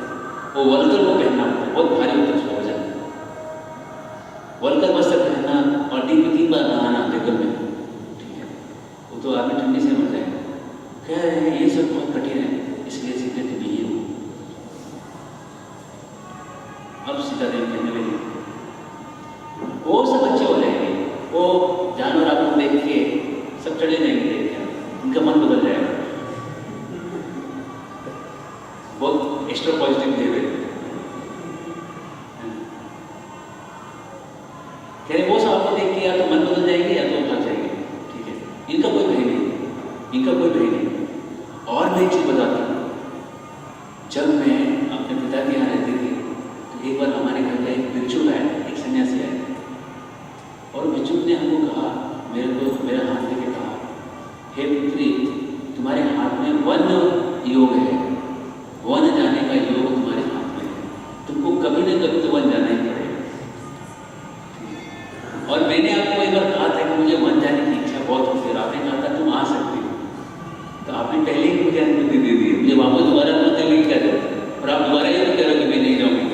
वो वल्कल को पहनना होता है, बहुत भारी होता है उसका वजन। वल्कल वस्त्र पहनना और दिन में 3 बार नहाना जंगल में, ठीक है, वो तो आदमी ठंडी से मर जाएगा। कह रहे हैं ये सब बहुत कठिन है, इसलिए सीधे तो नहीं हो। अब सीता देवी कहने लगी वो सब अच्छे हो जाएंगे, वो जानवर आपको देख के सब चले जाएंगे, देख के उनका मन बदल जाएगा, बहुत एक्स्ट्रा पॉजिटिव थे वे। कह रहे वो सब आपको देख के या तो मन बदल जाएंगे या तो भाग जाएंगे, ठीक है, इनका कोई भय नहीं, इनका कोई भय नहीं। और मैं एक चीज बताती हूँ, जब मैं अपने पिता के यहाँ रहती थी तो एक बार हमारे घर में एक भिक्षुक आया, एक सन्यासी आया, और भिक्षुक ने हमको कहा, मेरा हाथ लेके कहा, हे पुत्री तुम्हारे हाथ में वन योग है, वन जाने का योग तुम्हारे हाथ में है, तुमको कभी न कभी तो वन जाना ही पड़ेगा। और मैंने आपको एक बार कहा था कि मुझे वन जाने की इच्छा बहुत होती है, आपने कहा था तुम आ सकते हो, तो आपने पहले ही मुझे अनुमति दे दी, मुझे वापस दोबारा अनुमति नहीं कह रहे, और आप दोबारा ये नहीं कह रहे कि मैं नहीं जाऊँगी।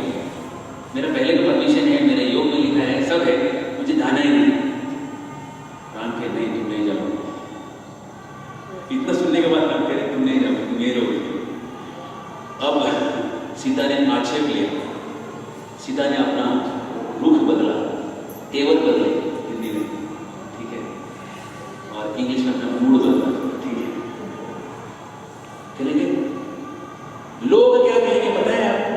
मेरा पहले का परमिशन है, मेरे योग में लिखा है, सब है, मुझे जाना ही नहीं। राम कह नहीं तुम नहीं जाओ, इतना सुनने के बाद राम कह रहे तुम नहीं जाओ, तुम यही रहोगे। अब सीता ने आक्षेप लिया, सीता ने अपना रुख बदला, तेवर बदले हिंदी में, ठीक है, और इंग्लिश में अपना मूड बदला, ठीक है। कहेंगे लोग क्या कहेंगे पता है आपको?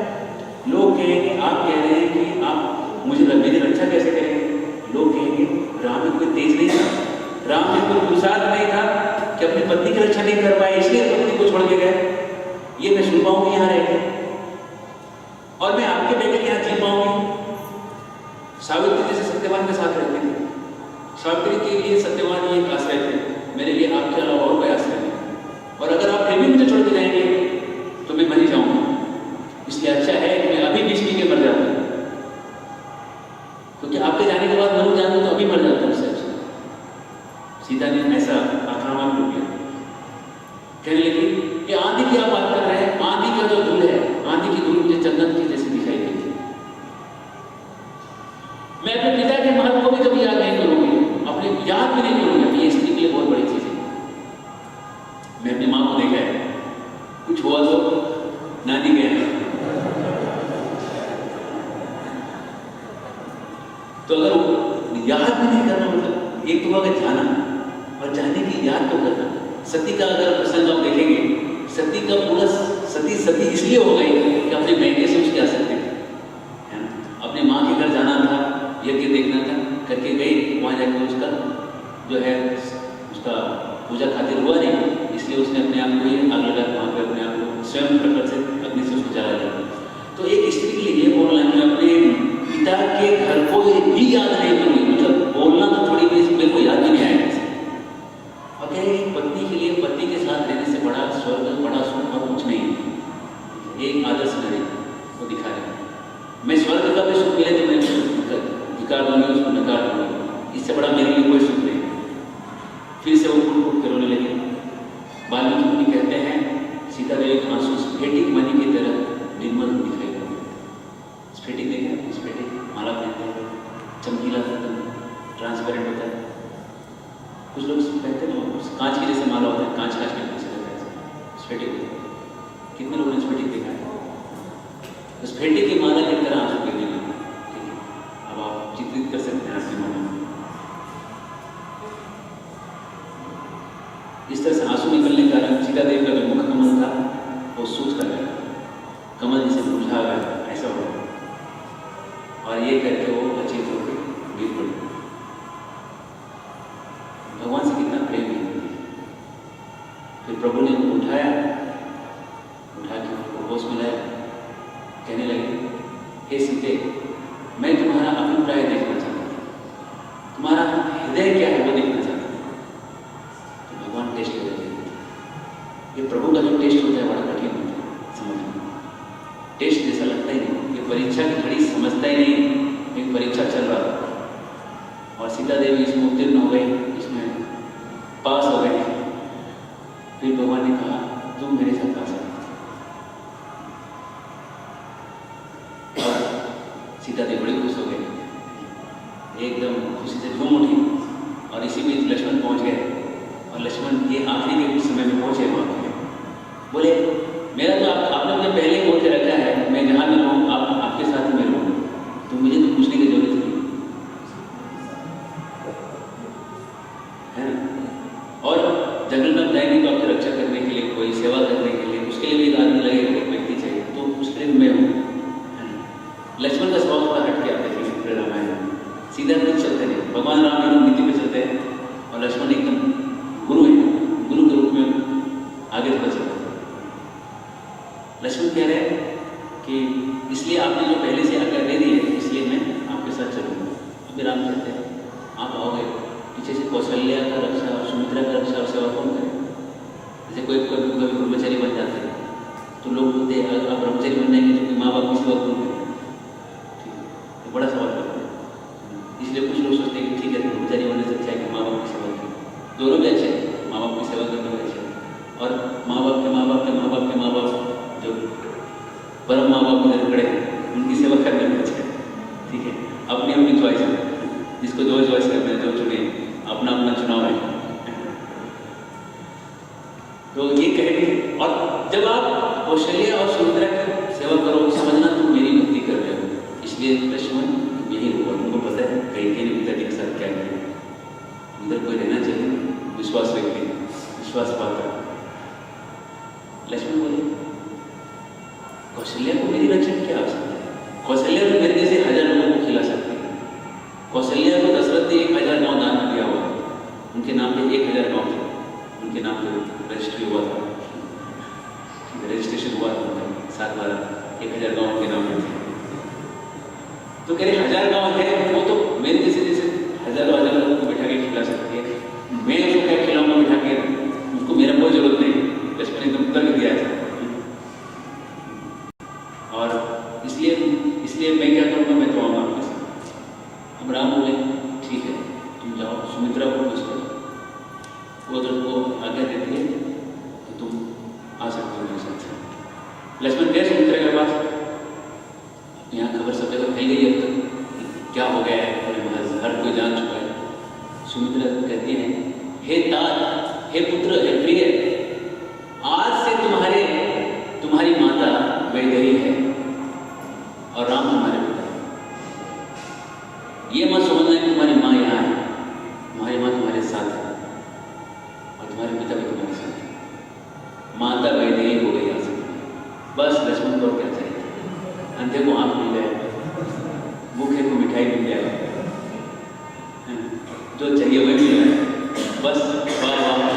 लोग कहेंगे आप कह रहे हैं कि आप मुझे मेरी रक्षा कैसे करेंगे? लोग कहेंगे राम में कोई तेज नहीं था, राम में कोई पुरुषार्थ नहीं था कि अपनी पत्नी की रक्षा नहीं कर पाए, इसलिए पत्नी को छोड़ के गए। ये मैं सुन पाऊंगी यहाँ रह के, और मैं आपके बेटे के यहाँ जी पाऊंगी? सावित्री जैसे सत्यवान के साथ रहते थे, सावित्री के लिए सत्यवान ही एक आश्रय थे, मेरे लिए आपके अलावा और कोई आश्रय नहीं, और अगर आप फिर भी मुझे छोड़ के जाएंगे तो मैं मर ही जाऊंगा, इसलिए अच्छा है कि मैं अभी बीच के मर जाता हूँ, क्योंकि आपके जाने के बाद मर जाऊंगा तो अभी मर जाता हूँ। अच्छा सीता ने ऐसा आक्रामक रूप लिया, कहने लगी कि आंधी की आप बात कर रहे हैं, आंधी का जो धूल है, आंधी की धूल मुझे चंदन की जैसे दिखाई देती, मैं अपने पिता के महत्व को भी कभी याद नहीं करूंगी, अपने याद भी नहीं करूंगी। ये स्त्री के लिए बहुत बड़ी चीज है। मैं अपनी माँ को देखा है, कुछ हुआ तो नानी गए, तो अगर याद भी नहीं करना, मतलब एक तो अगर जाना और जाने की याद तो करना। सती का अगर प्रसंग आप देखेंगे, सती का पूरा सती इसलिए हो गई कि अपने बेटे से उसकी आसक्ति थी, अपनी माँ के घर जाना था, यज्ञ देखना था, करके गई, वहाँ जाकर उसका जो है उसका पूजा खातिर हुआ नहीं, इसलिए उसने अपने आप को ही आग लगा, वहाँ पर अपने आप को स्वयं प्रकट से अग्नि से उसको जला दिया। तो एक स्त्री के लिए ये बोलना कि अपने पिता के घर को भी याद नहीं करूँगी, मतलब बोलना तो थोड़ी भी मेरे को याद भी नहीं आएगा। और क्या है, पत्नी के लिए पति के साथ रहने से बड़ा स्वर्ग, बड़ा सुख और कुछ नहीं है। एक आदर्श नारी को दिखा रहे हैं, मैं स्वर्ग का भी सुख मिले तो मैं धिकार दूंगी, उसको नकार दूंगी, इससे बड़ा मेरे लिए कोई सुख नहीं। फिर से वो फूट फूट के रोने लगे। वाल्मीकि मुनि कहते हैं सीता देवी के आंसू स्फटिक मणि की तरह निर्मल दिखाई देते। स्फटिक देखें, स्फटिक माला पहनते हैं, चमकीला ट्रांसपेरेंट होता है। कुछ लोग कहते हैं ना कांच की जैसे माला होता है, कांच कांच के पीछे रहता है, स्फटिक होता है। कितने लोगों ने स्फटिक देखा है? तो स्फटिक की माला की तरह आंसू गिरने लगे। ठीक है, अब आप चित्रित कर सकते हैं अपने मन में। और ये करके वो अचेत होकर गिर पड़ी। भगवान से कितना प्रेम है। फिर प्रभु ने उनको उठाया, उठा के उनको होश में लाया, कहने लगे, हे सीते, मैं तुम्हारा अभिप्राय देखना चाहता हूँ, तुम्हारा हृदय क्या है वो देखना चाहता हूँ। तो भगवान टेस्ट ले लेते हैं। ये प्रभु का जो टेस्ट होता है बड़ा कठिन होता है समझना। टेस्ट जैसा लगता ही नहीं, ये परीक्षा की घड़ी समझता ही नहीं। एक परीक्षा चल रहा था और सीता देवी इसमें उत्तीर्ण हो गई, इसमें पास हो गई। फिर भगवान ने कहा, तुम मेरे साथ आ सकते। और सीता देवी बड़ी खुश हो गई, एकदम खुशी से झूम उठी। और इसी बीच लक्ष्मण पहुंच गए और लक्ष्मण ये आखिरी के कुछ समय में पहुंचे वहां पे। बोले, मेरा तो आपने मुझे पहले ही बोल के रखा है, मैं जहाँ भी रहूँ आपके साथ ही मैं रहूँ, तो मुझे तो पूछने की जरूरत नहीं है ना। और जंगल में जाएंगे तो आपकी रक्षा करने के लिए, कोई सेवा करने के लिए, उसके लिए भी एक आदमी लगेगा, एक व्यक्ति चाहिए, तो उसके लिए मैं हूँ। लक्ष्मण का स्वभाव थोड़ा हट गया देखिए रामायण में, सीधा कुछ चलते नहीं। भगवान राम एकदम नीति पे चलते हैं और लक्ष्मण एकदम गुरु है, गुरु के रूप में आगे थोड़ा चलते हैं। लक्ष्मण कह रहे हैं कि इसलिए आपने जो पहले से आज्ञा दे दी है, इसलिए मैं आपके साथ चलूँगा। अभी राम कहते हैं, आप आओगे, पीछे से कौशल्या का रक्षा और सुमित्रा का रक्षा और सेवा कौन करे? जैसे कोई ब्रह्मचारी बन जाते हैं तो लोग बोलते हैं, आप ब्रह्मचारी बन जाएंगे तो माँ बाप की सेवा कौन करे? ठीक है, तो बड़ा सवाल करते हैं। इसलिए कुछ लोग सोचते हैं कि ठीक है, ब्रह्मचारी बनने से अच्छा है कि माँ बाप की सेवा करें। दोनों भी अच्छे हैं, माँ बाप की सेवा करना भी अच्छा है और माँ बाप के माँ बाप के माँ बाप के माँ बाप जो परम माँ बाप उधर खड़े हैं उनकी सेवा करने में अच्छा है। ठीक है, अपनी अपनी चॉइस है, जिसको जो चॉइस करना है जो चुने, अपना अपना चुनाव है। तो ये कहेंगे, और जब आप कौशल्या और सुमित्रा की सेवा करो, समझना तुम मेरी भक्ति कर रहे हो। इसलिए लक्ष्मण यही हुआ, उनको पता है कहीं के पिताजी के साथ क्या किया। इधर कोई रहना चाहिए विश्वास व्यक्ति, विश्वास पात्र। लक्ष्मण बोले, कौशल्या को मेरी रक्षा की क्या आवश्यकता है? कौशल्या तो मेरे जैसे 1000 लोगों को खिला सकती है। कौशल्या को दशरथ ने 1000 गाँव दान में दिया हुआ, उनके नाम पे 1000 गाँव थे, उनके नाम पे रजिस्ट्री हुआ था, रजिस्ट्रेशन हुआ था उनका 7/12, 1000 गाँव के नाम पे थे। तो कह रहे 1000 गाँव है, वो तो मेरे जैसे जैसे हजारों लोगों को बिठा के खिला सकती है, मैं उसको क्या खिलाऊंगा बिठा के, उसको मेरा कोई जरूरत नहीं। लक्ष्मण ने उत्तर दिया था। और इसलिए मैं क्या करूँगा, मैं तो आऊँगा आपके साथ। अब राम बोले, ठीक है, तुम जाओ, सुमित्रा को पूछ करो, वो तुमको आज्ञा देती है तो तुम आ सकते हो मेरे साथ। लक्ष्मण गए सुमित्रा के पास। यहाँ खबर सब जगह फैल गई है तक क्या हो गया है, हर कोई जान चुका है। सुमित्रा कहती है, हे तात, हे पुत्र, हे प्रिय, आज से तुम्हारी माता वैदेही है और राम तुम्हारे पिता है। ये मत समझना कि तुम्हारी माँ यहाँ है, तुम्हारी माँ तुम्हारे साथ है और तुम्हारे पिता भी तुम्हारे साथ है। माता वैदेही हो गई आज से। बस लक्ष्मण को क्या चाहिए? अंधे को आँख मिल जाए, भूखे को मिठाई मिल जाए, जो चाहिए वही मिल रहा है। बस वाह वाह,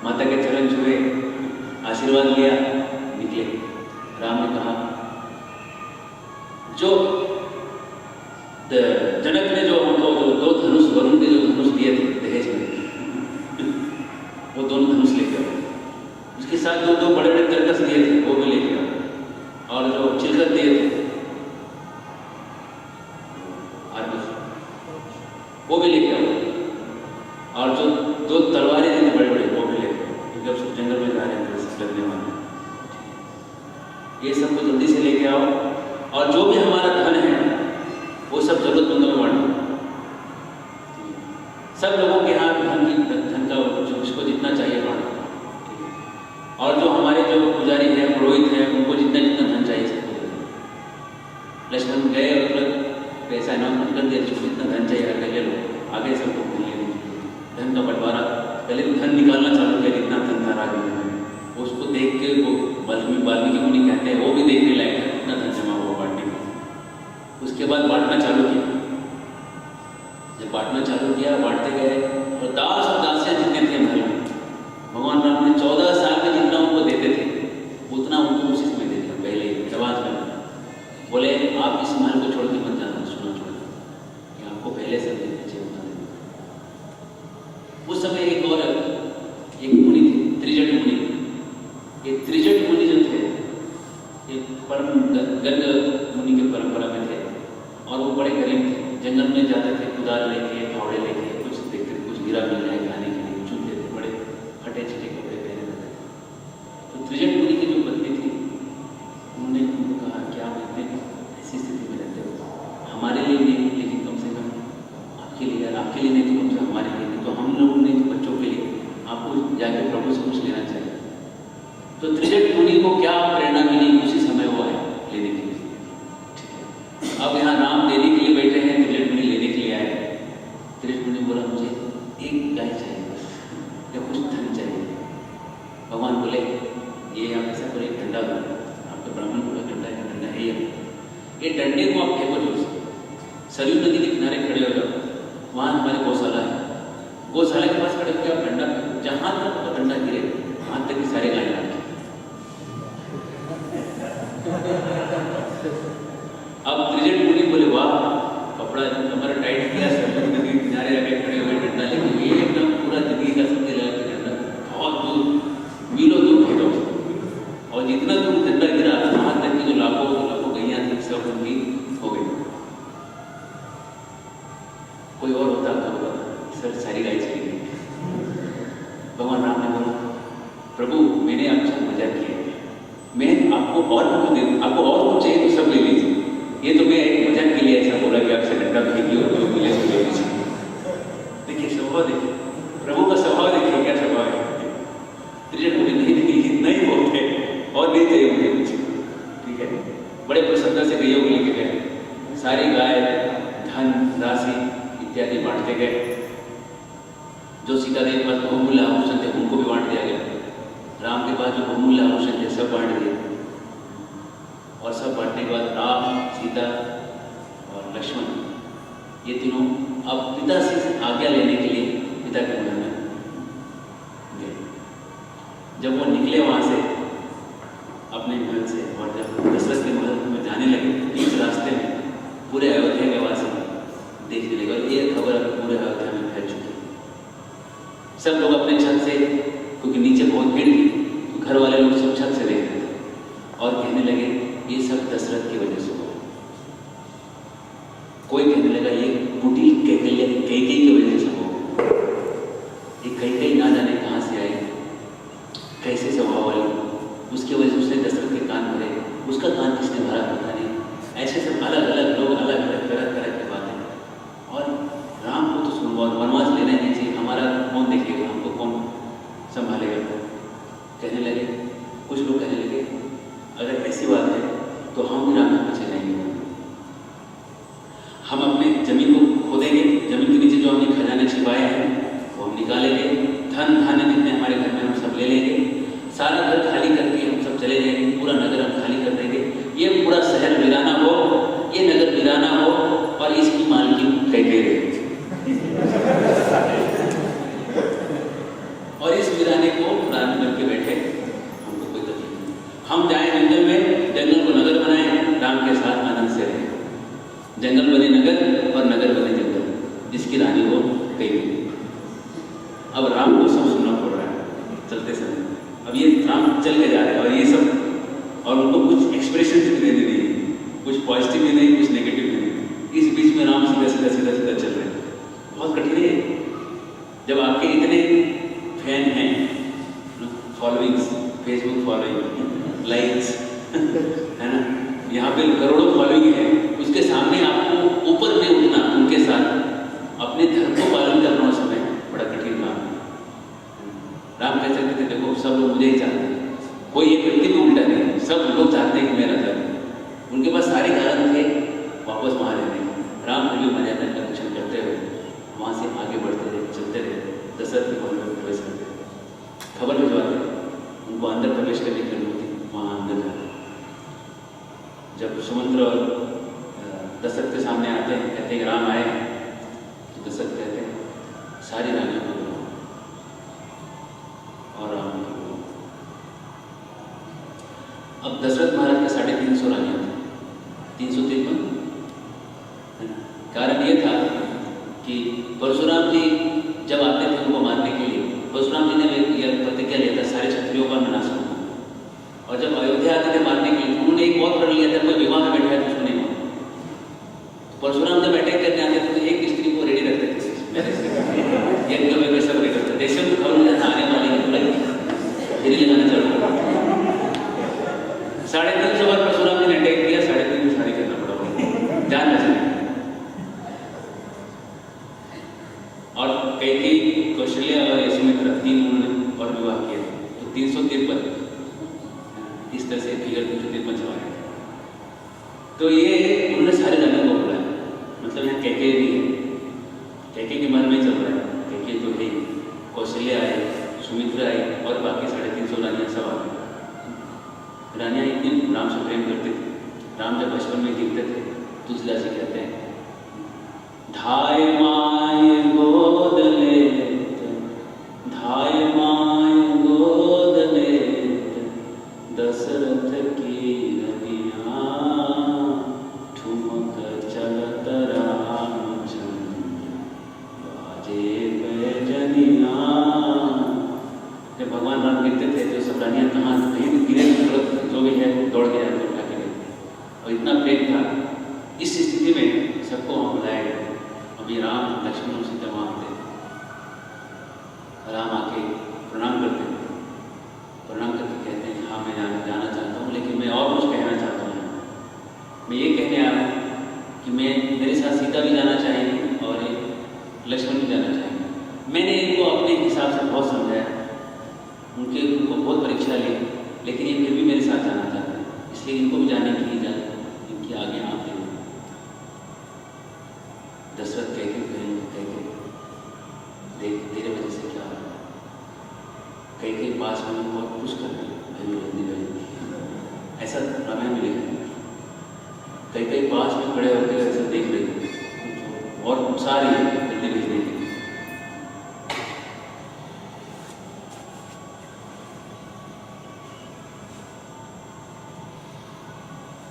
माता के चरण छुए, आशीर्वाद लिया, निकले। राम ने कहा, जो जनक ने जो हमको जो 2 धनुष, वरुण के जो धनुष दिए थे दहेज में, वो दोनों धनुष लेके आओ। उसके साथ जो 2 बड़े बड़े कर्कश दिए थे वो भी लेके आओ, और जो चिलकत दिए थे वो भी लेके आओ, और जो 2 तलवारें दी थी बड़े बड़े वो भी लेके आओ, क्योंकि अब सब जंगल में जा रहे हैं तो लगने वाले। ये सब को जल्दी से लेके आओ, और जो भी हमारा धन है वो सब जरूरतमंदों में बांटो। सब लोगों के यहाँ धन का जो जिसको जितना चाहिए बांटो। और जो हमारे जो पुजारी हैं, पुरोहित हैं, उनको जितना जितना धन चाहिए सबको दे दो। लक्ष्मण गए और तुरंत पैसा अनाउंसमेंट कर दिया, जिसको जितना धन चाहिए आगे ले लो, आगे सबको धन ले लो। धन का बंटवारा, पहले तो धन निकालना चालू किया, कितना धन था राज में। उसको देख के वो वाल्मीकि मुनि कहते हैं, वो भी देखने लायक है, कितना धन जमा हुआ बांटने का। उसके बाद बांटना चालू किया। जब बांटना चालू किया, बांटते गए और दास और दासियां जितने थे महल में, भगवान राम ने 14 साल में जितना उनको देते थे उतना उनको उसी समय दे दिया। पहले जवाब में बोले आप इस महल को छोड़ के मत जाना, सुना छोड़ कि आपको पहले से पीछे उतना देना। उस समय एक मुनि थे, त्रिजट मुनि। ये त्रिजट मुनि जो थे ये परम गर्ग मुनि की परंपरा में थे और वो बड़े गरीब थे। जंगल में जाते थे कुदाल लेके, फावड़े लेके, कुछ देखते थे कुछ गिरा मिल जाए खाने के लिए, चुनते थे, बड़े फटे छिटे कपड़े पहने रहते थे। तो त्रिजट मुनि की जो पत्नी थी उन्होंने उनको कहा क्या आप इतने ऐसी स्थिति में रहते हो, हमारे लिए नहीं लेकिन कम से कम आपके लिए, यार आपके लिए नहीं तो कम से कम हमारे लिए नहीं तो हम लोग नहीं तो बच्चों के लिए आपको जाके प्रभु से कुछ लेना चाहिए। तो त्रिजट मुनि को क्या प्रेरणा मिली, उसी समय वो आए लेने के लिए। ठीक है, अब यहाँ राम देने के लिए बैठे हैं, त्रिजट मुनि लेने के लिए आए। त्रिजट मुनि बोला मुझे एक गाय चाहिए बस, या कुछ धन चाहिए। भगवान बोले ये आप ऐसा करो, एक डंडा दो, आपके ब्राह्मण को डंडा है ये डंडे को आप फेंको जोर से, सरयू नदी के किनारे खड़े हो जाओ, वहाँ हमारे गौशाला है, गौशाला के पास खड़े होकर आप डंडा फेंको, जहाँ तक वो डंडा गिरे वहाँ तक की सारे गाय डाल। अब त्रिजट मुनि बोले वाह, कपड़ा कमर टाइट किया, सरयू नदी के किनारे आके खड़े हुए डंडा लेके, ये एकदम पूरा जिंदगी का समझ लगा कि डंडा बहुत दूर मीलों दूर फेंका और जितना दूर डंडा गिरा वहाँ तक की जो लाखों गैया थी सब उनकी हो गई। कोई और होता तो सर सारी गाय चली गई। भगवान राम ने बोला प्रभु मैंने आपसे मजाक किया, मैं आपको और कुछ दे, आपको और कुछ चाहिए तो सब ले लीजिए, ये तो मैं एक मजाक के लिए ऐसा बोला कि आपसे डंडा फेंकी और जो मिले तो ले लीजिए। देखिए स्वभाव, देखिए प्रभु का स्वभाव, देखिए क्या स्वभाव है। त्रिजट मुनि नहीं इतना ही बहुत है और नहीं चाहिए मुझे कुछ। ठीक है, बड़े प्रसन्नता से गैयों को लेके गए, सारी गाय धन राशि इत्यादि बांटते गए। जो सीता देवी के पास बहुमूल्य आभूषण थे उनको भी बांट दिया गया। राम के पास जो बहुमूल्य आभूषण थे सब बांट दिए और सब बांटने के बाद राम, सीता और लक्ष्मण ये तीनों अब पिता से आज्ञा लेने के लिए पिता के महल में गए। जब वो निकले वहाँ से अपने महल से और जब दशरथ के महल में जाने लगे, बीच रास्ते में पूरे अयोध्या के वासी देखने लगे और ये खबर पूरे अयोध्या में फैल चुकी। सब लोग अपने छत से, क्योंकि नीचे बहुत भीड़ थी तो घर वाले लोग सब छत से देख रहे थे और कहने लगे ये सब दशरथ की वजह से हुआ। कोई कहने लगा ये कुटिल कैकेयी की वजह से हुआ, ये कैकेयी ना जाने कहाँ से आई, कैसे स्वभाव वाली, उसकी वजह से उसने दशरथ के कान भरे, उसका कान किसने भरा पता नहीं। ऐसे सब अलग अलग लोग अलग अलग तरह तरह की बातें। और राम को तो वनवास लेना ही नहीं चाहिए, हमारा कौन देखेगा, हमको कौन संभालेगा। कहने लगे, कुछ लोग कहने लगे अगर ऐसी बात है तो हम भी राम के पीछे जाएंगे, हम अपने जमीन को खोदेंगे, जमीन के नीचे जो हमने खजाने छिपाए हैं वो हम निकालेंगे, धन धान्य जितने हमारे घर में हम सब ले लेंगे, सारा घर खाली करके हम सब चले जाएंगे, पूरा नगर हम खाली कर देंगे, ये पूरा शहर वीराना हो, ये नगर वीराना हो और इसकी मालकिन कैकेयी रहे। और इस वीराने को रानी बन के बैठे, हमको कोई तकलीफ नहीं, हम जाएं जंगल में, जंगल को नगर बनाएं, राम के साथ आनंद से रहें। जंगल बने नगर और नगर बने जंगल, जिसकी रानी हो कैकेयी। अब राम को सब सुनना पड़ रहा है चलते समय। अब ये राम चल के जा रहे हैं और ये सब, और उनको कुछ एक्सप्रेशन भी देने नहीं, कुछ पॉजिटिव भी नहीं, कुछ नेगेटिव भी नहीं। इस बीच में राम सीधा सीधा सीधा सीधा चल रहे हैं। बहुत कठिन है जब आपके इतने फैन हैं, फॉलोइंग्स, फेसबुक फॉलोइंग, लाइक्स है ना, यहाँ पे करोड़ों फॉलोइंग है, उसके सामने आपको ऊपर में उठना, उनके साथ अपने धर्म को पालन करना उस समय बड़ा कठिन काम है। राम कह सकते थे देखो सब लोग मुझे ही चाहते हैं, कोई एक व्यक्ति भी उल्टा नहीं, सब लोग चाहते हैं कि मैं राजा हूँ। उनके पास सारे कारण थे वापस वहाँ रहने। राम फिर भी मर्यादा का रक्षण करते हुए वहाँ से आगे बढ़ते रहे, चलते रहे, दशरथ के महल में प्रवेश करते, खबर भिजवाते, उनको अंदर प्रवेश करने की अनुमति, वहाँ अंदर जाते। जब सुमंत्र और दशरथ के सामने आते हैं, कहते हैं राम आए। तो दशरथ कहते हैं सारी रानियों को बुलाओ और राम को बुलाओ। अब दशरथ महाराज के 350 रानियां थी, 353। कारण ये था कि परशुराम जी जब आते थे उनको मारने के लिए, परशुराम जी ने यह प्रतिज्ञा लिया था सारे क्षत्रियों का नाश करना। और जब अयोध्या आते थे मारने के लिए, उन्होंने एक बहुत कर लिया था, कोई विवाह में बैठा है तो उसको नहीं मारा। तो परशुराम जब अटैक करने आते थे तो एक स्त्री को रेडी रखते थे, यज्ञ में वे सब रेडी करते। जैसे उनको खबर मिला था आने वाली है, हिरी लगाना चालू कर 350 बार परशुराम जी ने अटैक किया, 350 साड़ी करना पड़ा, जान बचाने। और कैकेयी, कौशल्या और सुमित्रा 3 उन्होंने और विवाह किए थे, तो 353 इस तरह से फिगर 353 चला गया। तो ये उन्होंने सारे रानियों को बुलाया, मतलब यहाँ कैकेयी भी है, कैकेयी के मन में चल रहा है, कैकेयी तो है, कौशल्या आई, सुमित्रा आई और बाकी 350 रानियाँ सब आ गई। रानियाँ इतनी राम से प्रेम करते थे। राम जब बचपन में गिरते थे, तुलसीदास जी कहते हैं धाय माय गोद लेत, धाय माय गोद लेत, दशरथ की रनिया, ठुमक चलत रामचंद्र, बाजे पैजनिया। जब भगवान राम गिरते थे तो सब रानियाँ कहाँ कहीं गिरे, तुरंत जो भी है दौड़ के जाते उठा के लेते, और इतना प्रेम था। इस स्थिति में सबको वहाँ बुलाया गया। अभी राम लक्ष्मण उनसे जमा थे, राम आके प्रणाम करते हैं, प्रणाम करके कहते हैं हाँ मैं जाना चाहता हूँ, लेकिन मैं और कुछ कहना चाहता हूँ। मैं ये कहने आ रहा हूँ कि मैं मेरे साथ सीता भी जाना चाहेंगी और लक्ष्मण भी जाना चाहेंगे। मैंने इनको अपने हिसाब से बहुत समझाया, उनको बहुत परीक्षा ली, लेकिन ये फिर भी मेरे साथ जाना चाहते हैं, इसलिए इनको भी जाने की इजाज़त, इनकी आगे आप दें। दशरथ कहके देख तेरे वजह से क्या हो, कहीं पास में बहुत कुछ कर रहे हैं, ऐसा रामायण में लिखा है। कहीं पास में खड़े होकर ऐसा देख रहे थे और सारी जल्दी भेजने की।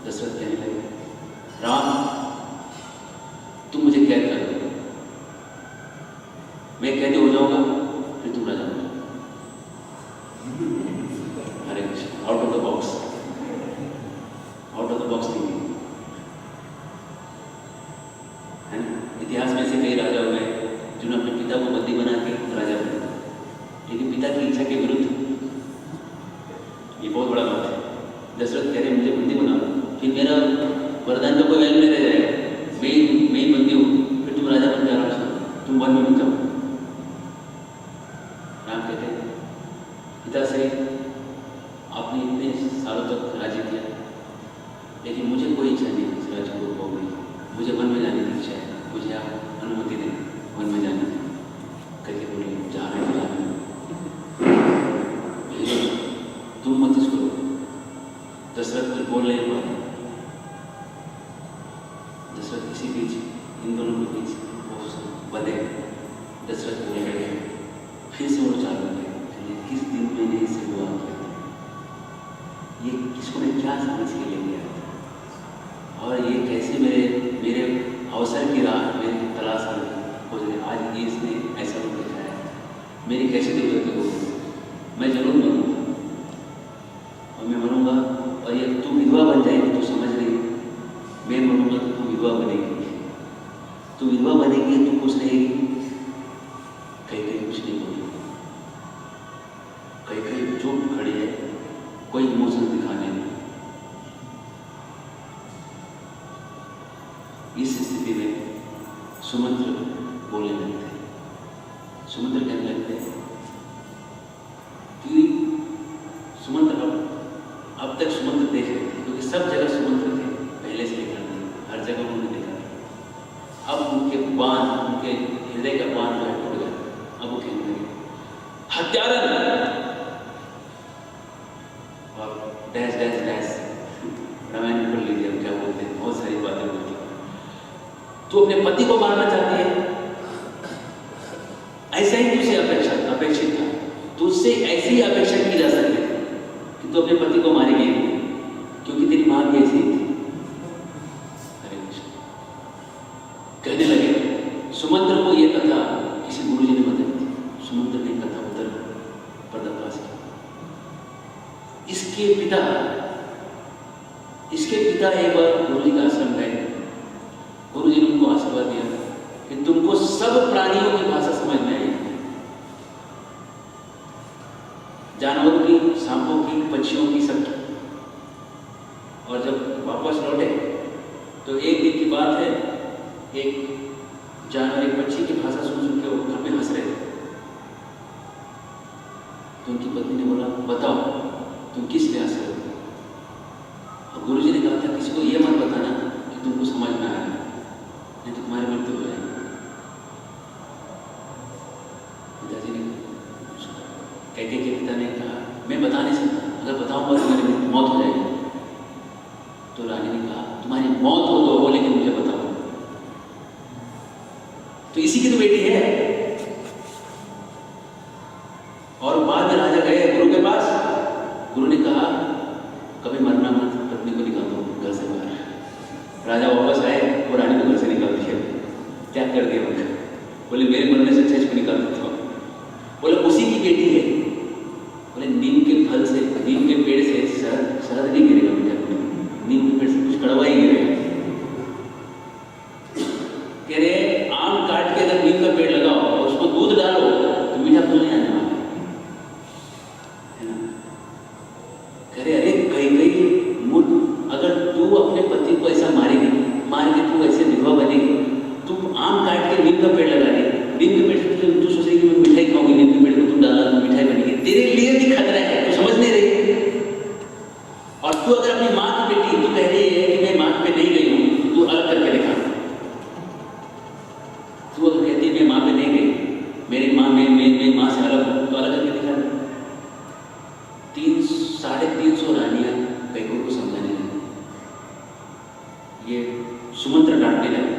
दशरथ कहने लगे राम तुम मुझे कैद कर दो, मैं कैदी हो जाऊंगा, फिर तुम राजा हो जाओ। Hare Krishna, out of the box thinking है ना। इतिहास में से कई राजा हुए जिन्होंने अपने पिता को बंदी बना के राजा बने, लेकिन पिता की इच्छा के विरुद्ध। ये बहुत बड़ा बात है। दशरथ कह रहे मुझे बंदी बनाओ, फिर मेरा वरदान का कोई वैल्यू नहीं रह जाएगा, मैं ही बंदी हूँ, फिर तुम राजा बन जाओ, तुम वन में मत जाओ। राम कहते पिता से आपने इतने सालों तक राज्य किया, लेकिन मुझे कोई इच्छा नहीं इस राज्य को भोगने की, मुझे वन में जाने की इच्छा है, मुझे आप अनुमति दें वन में जाने की। कहते बोले जा रहे हैं, तुम मत इसको। दशरथ कुछ बोल नहीं पाए। दशरथ किसी बीच इन दोनों के बीच बंधे। दशरथ बोले गए, फिर से वो चालू गए, किस दिन मैंने इसे विवाह किया था, ये किसको मैं क्या समझ के ले गया था, और ये कैसे मेरे अवसर की राह मेरी तलाश में खोज रहे। आज ये इसने ऐसा रूप दिखाया, मेरी कैसे दुर्गति होगी। मैं जरूर मरूंगा, और मैं मरूंगा, और ये तू विधवा बन जाएगी, तू समझ रही, मैं मरूंगा तो तू विधवा बनेगी, तू विधवा बनेगी, तू खुश रहेगी। कहीं कुछ नहीं बोली, कहीं चुप खड़ी है, कोई इमोशन दिखाने नहीं। इस स्थिति में सुमंत्र बोलने लगते हैं। सुमंत्र कहने लगते हैं कि सुमंत्र अब तक सुमंत्र देख रहे थे, क्योंकि सब जगह सुमंत्र थे, पहले से देखा नहीं, हर जगह उन्होंने देखा। अब उनके बांध, उनके हृदय का बांध जो है टूट गया। अब वो कहने लगे हत्यारन, और डैश डैश डैश रामायण पढ़ लीजिए, क्या बोलते हैं, बहुत सारी बातें बोलती हैं। तू अपने पति को मारना चाहती है, ऐसा ही तुझसे अपेक्षित था, तुझसे ऐसी ही अपेक्षा की जा सकती है कि तू अपने पति को मारेगी, क्योंकि तेरी मां भी ऐसी थी। हरे कृष्ण। कहने लगे सुमंत्र को यह कथा किसी गुरु जी ने बताई थी। सुमंत्र ने कथा उधर पर्दाफाश किया। इसके पिता एक बार गुरु जी का आश्रम गए। गुरु जी ने उनको आशीर्वाद दिया कि तुमको सब प्राणियों की भाषा समझ में आई, जानवरों की, सांपों की, पक्षियों की, सबकी। और जब वापस लौटे तो एक दिन की बात है, एक जानवर, एक पक्षी की भाषा सुन के वो घर में हंस रहे थे। तो उनकी पत्नी ने बोला, बताओ तुम किस लिए हंस रहे हो? और गुरु जी ने कहा था किसी को ये मत बताना कि तुमको समझ में आया, नहीं तो तुम्हारी मृत्यु हो जाएगी। पिताजी ने कैके के पिता ने कहा मैं बता नहीं सकता, अगर बताऊंगा तो मेरी मौत हो जाएगी। तो रानी ने कहा तुम्हारी मौत हो तो हो, लेकिन मुझे बताओ। तो इसी की तो बेटी है। और बाद में राजा गए गुरु के पास। गुरु ने कहा कभी मरना मत, पत्नी को निकाल दो घर से बाहर। राजा वापस आए और रानी को घर से निकाल दिया। क्या कर दिया उन्होंने? बोले मेरे मरने से अच्छा इसको निकाल देता हूँ। बोले उसी की बेटी है। बोले नीम के फल से, नीम के पेड़ से शहद नहीं गिरेगा बेटा, नीम के पेड़ से कुछ कड़वा ही गिरेगा। कह रहे आम काट के अगर नीम का पेड़ लगाओ और उसको दूध डालो तो मीठा फल नहीं आने वाला है ना। कह रहे अरे कई मूर्ख, अगर तू अपने पति को ऐसा मारेगी, मार के तू ऐसे विधवा बनेगी, तू आम काट के नीम का पेड़ लगा दे, नीम के पेड़ से तू सोचेगी मैं मिठाई खाऊंगी, नीम के पेड़ को तू डाला तो मिठाई बनेगी, तेरे लिए भी खतरा है, तू समझ नहीं रही। और तू अगर अपनी माँ की बेटी, तू कह रही है कि मैं माँ पे नहीं गई हूँ, तू अलग करके दिखा। तू अगर कहती है मैं माँ पे नहीं गई, मेरी माँ मैं माँ से अलग हूँ, तो अलग करके दिखा। 350 रानियां कैको को समझाने लगी। ये सुमंत्र डांटने लगे,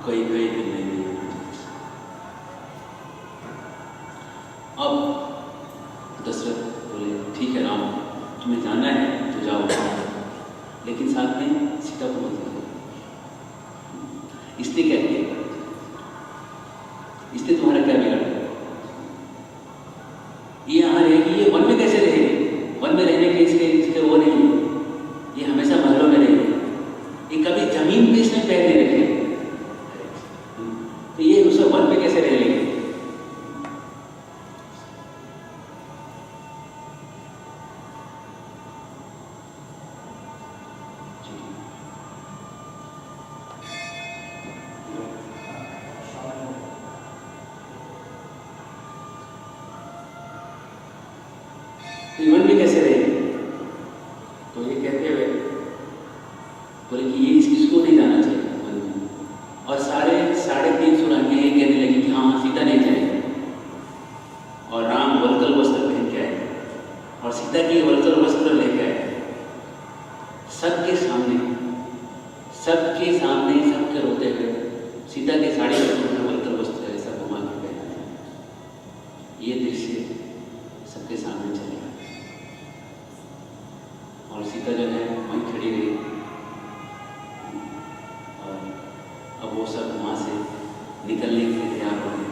कई दिन नहीं। अब दशरथ बोले ठीक है राम, तुम्हें जाना है तो जाओ, लेकिन साथ में सीता को मत लेना। इसने क्या किया? इसने तुम्हारा क्या बिगाड़ा? ये यहाँ रहेगी, ये वन में कैसे रहेगी? वन में रहने के इसके वो नहीं, ये हमेशा महलों में रहेगी। ये कभी जमीन पे इसने पैर नहीं रखे, तो ये उसे वन में कैसे रह लेंगे? वन में कैसे रहेगी? तो ये कहते हुए बोले कि ये इसको नहीं जाना चाहिए वन में। और 350 रानियां ये कहने लगी कि हाँ सीता नहीं जाएगी। और राम वल्कल वस्त्र पहन के आए और सीता की वल्कल वस्त्र लेके आए। सबके सामने सबके रोते हुए सीता के साड़ी में वल्कल वस्त्र ऐसा घुमा के पहना। ये दृश्य सबके सामने चलेगा। और सीता जो है वहीं खड़ी रही। और अब वो सब वहां से निकलने के लिए तैयार हो गए।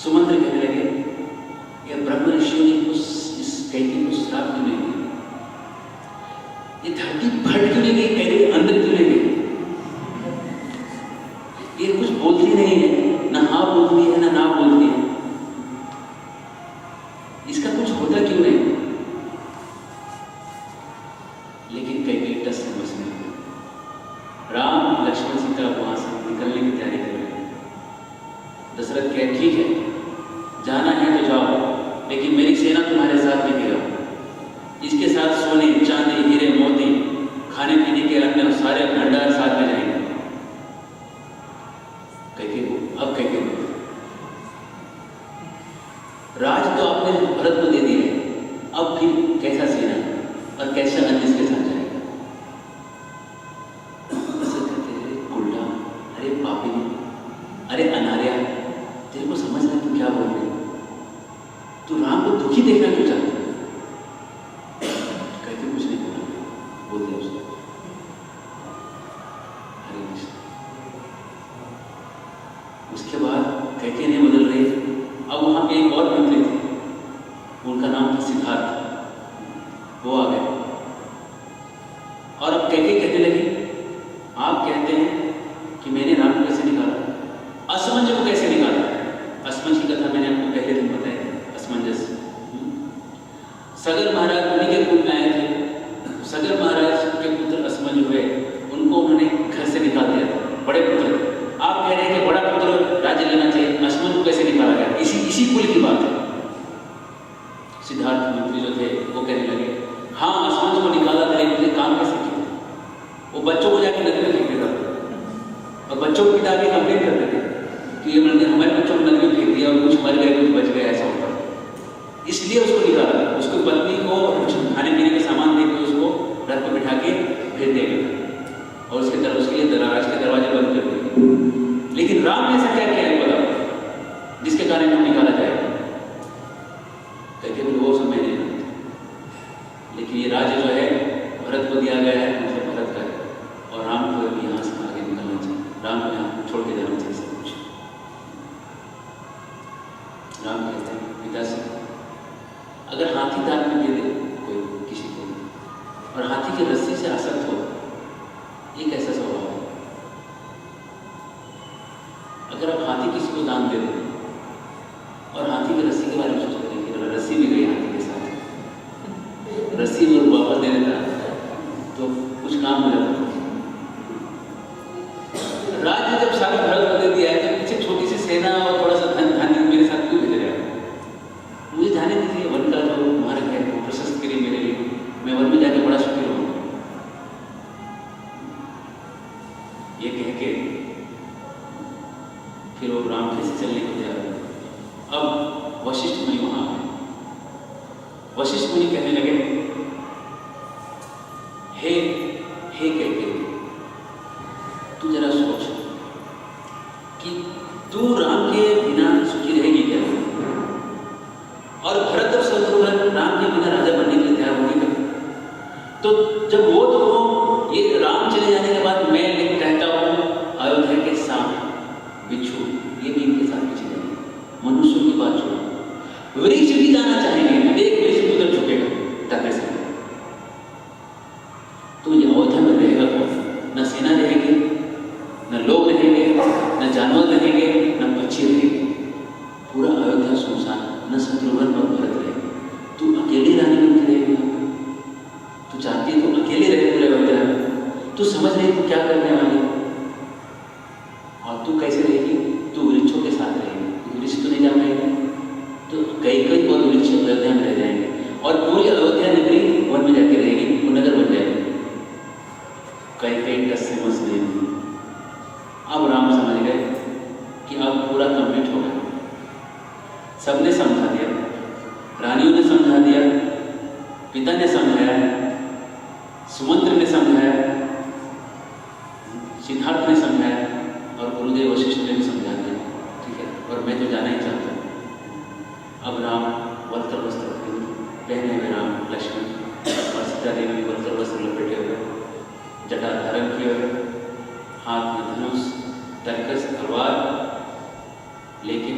सुमंत्र कहने लगे ये ब्रह्म ऋषियों ने इस कैके को श्राप क्यों नहीं दिया? ये धरती फट क्यों नहीं गई? कैके अंदर क्यों नहीं गई? ये कुछ बोलती नहीं है, ना हाँ बोलती है ना बोलती है। इसका कुछ होता क्यों नहीं? लेकिन कैके टस से बस नहीं। राम लक्ष्मण सीता वहां से निकलने की तैयारी कर रहे हैं। दशरथ कहे ठीक है जाना है तो जाओ, लेकिन मेरी सेना तुम्हारे साथ लेके जाओ। इसके साथ सोने चांदी हीरे मोती खाने पीने के अन्य सारे भंडार साथ में जाएंगे। अब कैके राज तो आपने भरत को दे दिया, अब फिर कैसा सेना और कैसा अन्य इसके साथ जाएगा? इसे कहते हैं उल्टा अरे अनार्या, तेरे को समझ रहा तू क्या बोल रही, तू राम को दुखी देखना क्यों चाहती? कहते कुछ नहीं बोल दिया उसने। हरे कृष्ण। उसके बाद कहते नहीं बदल रही। अब वहां पे एक और मंत्री थे, उनका नाम था सिद्धार्थ। वो आ गए और अब कहने लगी, आप कहते हैं कि मैंने राम को कैसे निकाला, असमंजस को कैसे निकाला। असमंजस की कथा मैंने आपको पहले दिन बताई थी। असमंजस सगर महाराज उन्हीं के कुल में आए थे। सगर महाराज के पुत्र असमंजस हुए, उनको उन्होंने घर से निकाल दिया था। बड़े पुत्र, आप कह रहे हैं कि बड़ा पुत्र राज्य लेना चाहिए, असमंजस को कैसे निकाला गया? इसी कुल की बात है। सिद्धार्थ मंत्री जो थे वो कहने लगे, हाँ असमंजस को निकाला था, लेकिन काम कैसे किया? वो बच्चों को जाके नदी में फेंक देता था और बच्चों को पिता के कंप्लेन करते थे कि ये मैंने हमारे बच्चों को नदी में फेंक दिया और कुछ मर गए कुछ बच गए, ऐसा होता। इसलिए उसको निकाला। उसको पत्नी को कुछ खाने पीने का सामान देकर उसको रथ पर बिठा के भेज देगा और उसके लिए दराज के दरवाजे बंद कर देंगे। लेकिन राम ने ऐसा क्या किया है बताओ जिसके कारण हम निकाला जाएगा? कहते बोले वो सब मैंने, लेकिन ये राज्य जो है भरत को दिया गया है, मतलब भरत का है, और राम को भी यहाँ से आगे निकलना चाहिए, राम को यहाँ छोड़ के जाना चाहिए सब कुछ। राम कहते हैं पिता से, अगर हाथी दांत में दे दे कोई किसी को और हाथी की रस्सी से आसक्त हो, ये कैसा स्वभाव है? अगर आप हाथी किसी को दान दे दें और हाथी की रस्सी के बारे में सोचते हैं कि रस्सी भी गई हाथी के साथ, रस्सी वो वापस दे देता तो कुछ काम हो जाता। राज्य जब सारा भरत को दे दिया है तो पीछे छोटी सी सेना और थोड़ा सा धन धान्य मेरे साथ क्यों भेज रहे हैं? मुझे जाने दीजिए, वन का जो मार्ग है वो प्रशस्त करिए मेरे लिए, मैं वन में जाके बड़ा सुखी रहूँगा। ये कह के फिर वो राम फिर से चलने को तैयार हुआ। अब वशिष्ठ मुनि वहां आए। वशिष्ठ मुनि कहने लगे, हे कहते तू जरा सोच कि तू राम के बिना सुखी रहेगी क्या? और भरत और शत्रुघ्न राम के बिना राजा बनने के लिए तैयार होंगे क्या? तो जब वो तो ये राम चले जाने के बाद मैं कहता हूँ अयोध्या के सांप बिच्छू ये भी इनके साथ पीछे जाएंगे, मनुष्यों की बात छोड़ो, वृक्ष भी जाना चाहेंगे, एक वृक्ष उधर झुकेगा टकरे से। तो ये अयोध्या में रहेगा कौन? न सेना रहेगी, न लोग रहेंगे, न जानवर रहेंगे, न पक्षी रहेंगे, पूरा अयोध्या सुनसान, न शत्रुघ्न और भरत रहेंगे। तू अकेली रानी बन के रहेगी? तू चाहती है तू अकेले रहे पूरे अयोध्या में? तू समझ नहीं तू क्या करने वाली? और तू कैसे रहेगी? तू वृक्षों के साथ रहेगी, वृक्ष तो नहीं जा पाएगी, तो कई और वृक्ष अयोध्या में रह जाएंगे और पूरी अयोध्या नगरी वन में जाके रहेगी, वो नगर बन जाएगी। कई कस से मस नहीं। अब राम समझ गए कि अब पूरा कंप्लीट हो गया। सबने समझा दिया, रानियों ने समझा दिया, पिता ने समझाया, सुमंत्र ने समझाया, सिद्धार्थ ने समझाया और गुरुदेव वशिष्ठ ने भी समझा दिया। ठीक है, और मैं तो जाना ही चाहता हूँ। अब राम वस्त्र पहने हुए, राम लक्ष्मण और सीता देवी वस्त्र लपेटे हुए, जटा धारण किए हुए, हाथ में धनुष, तरकस, तलवार लेके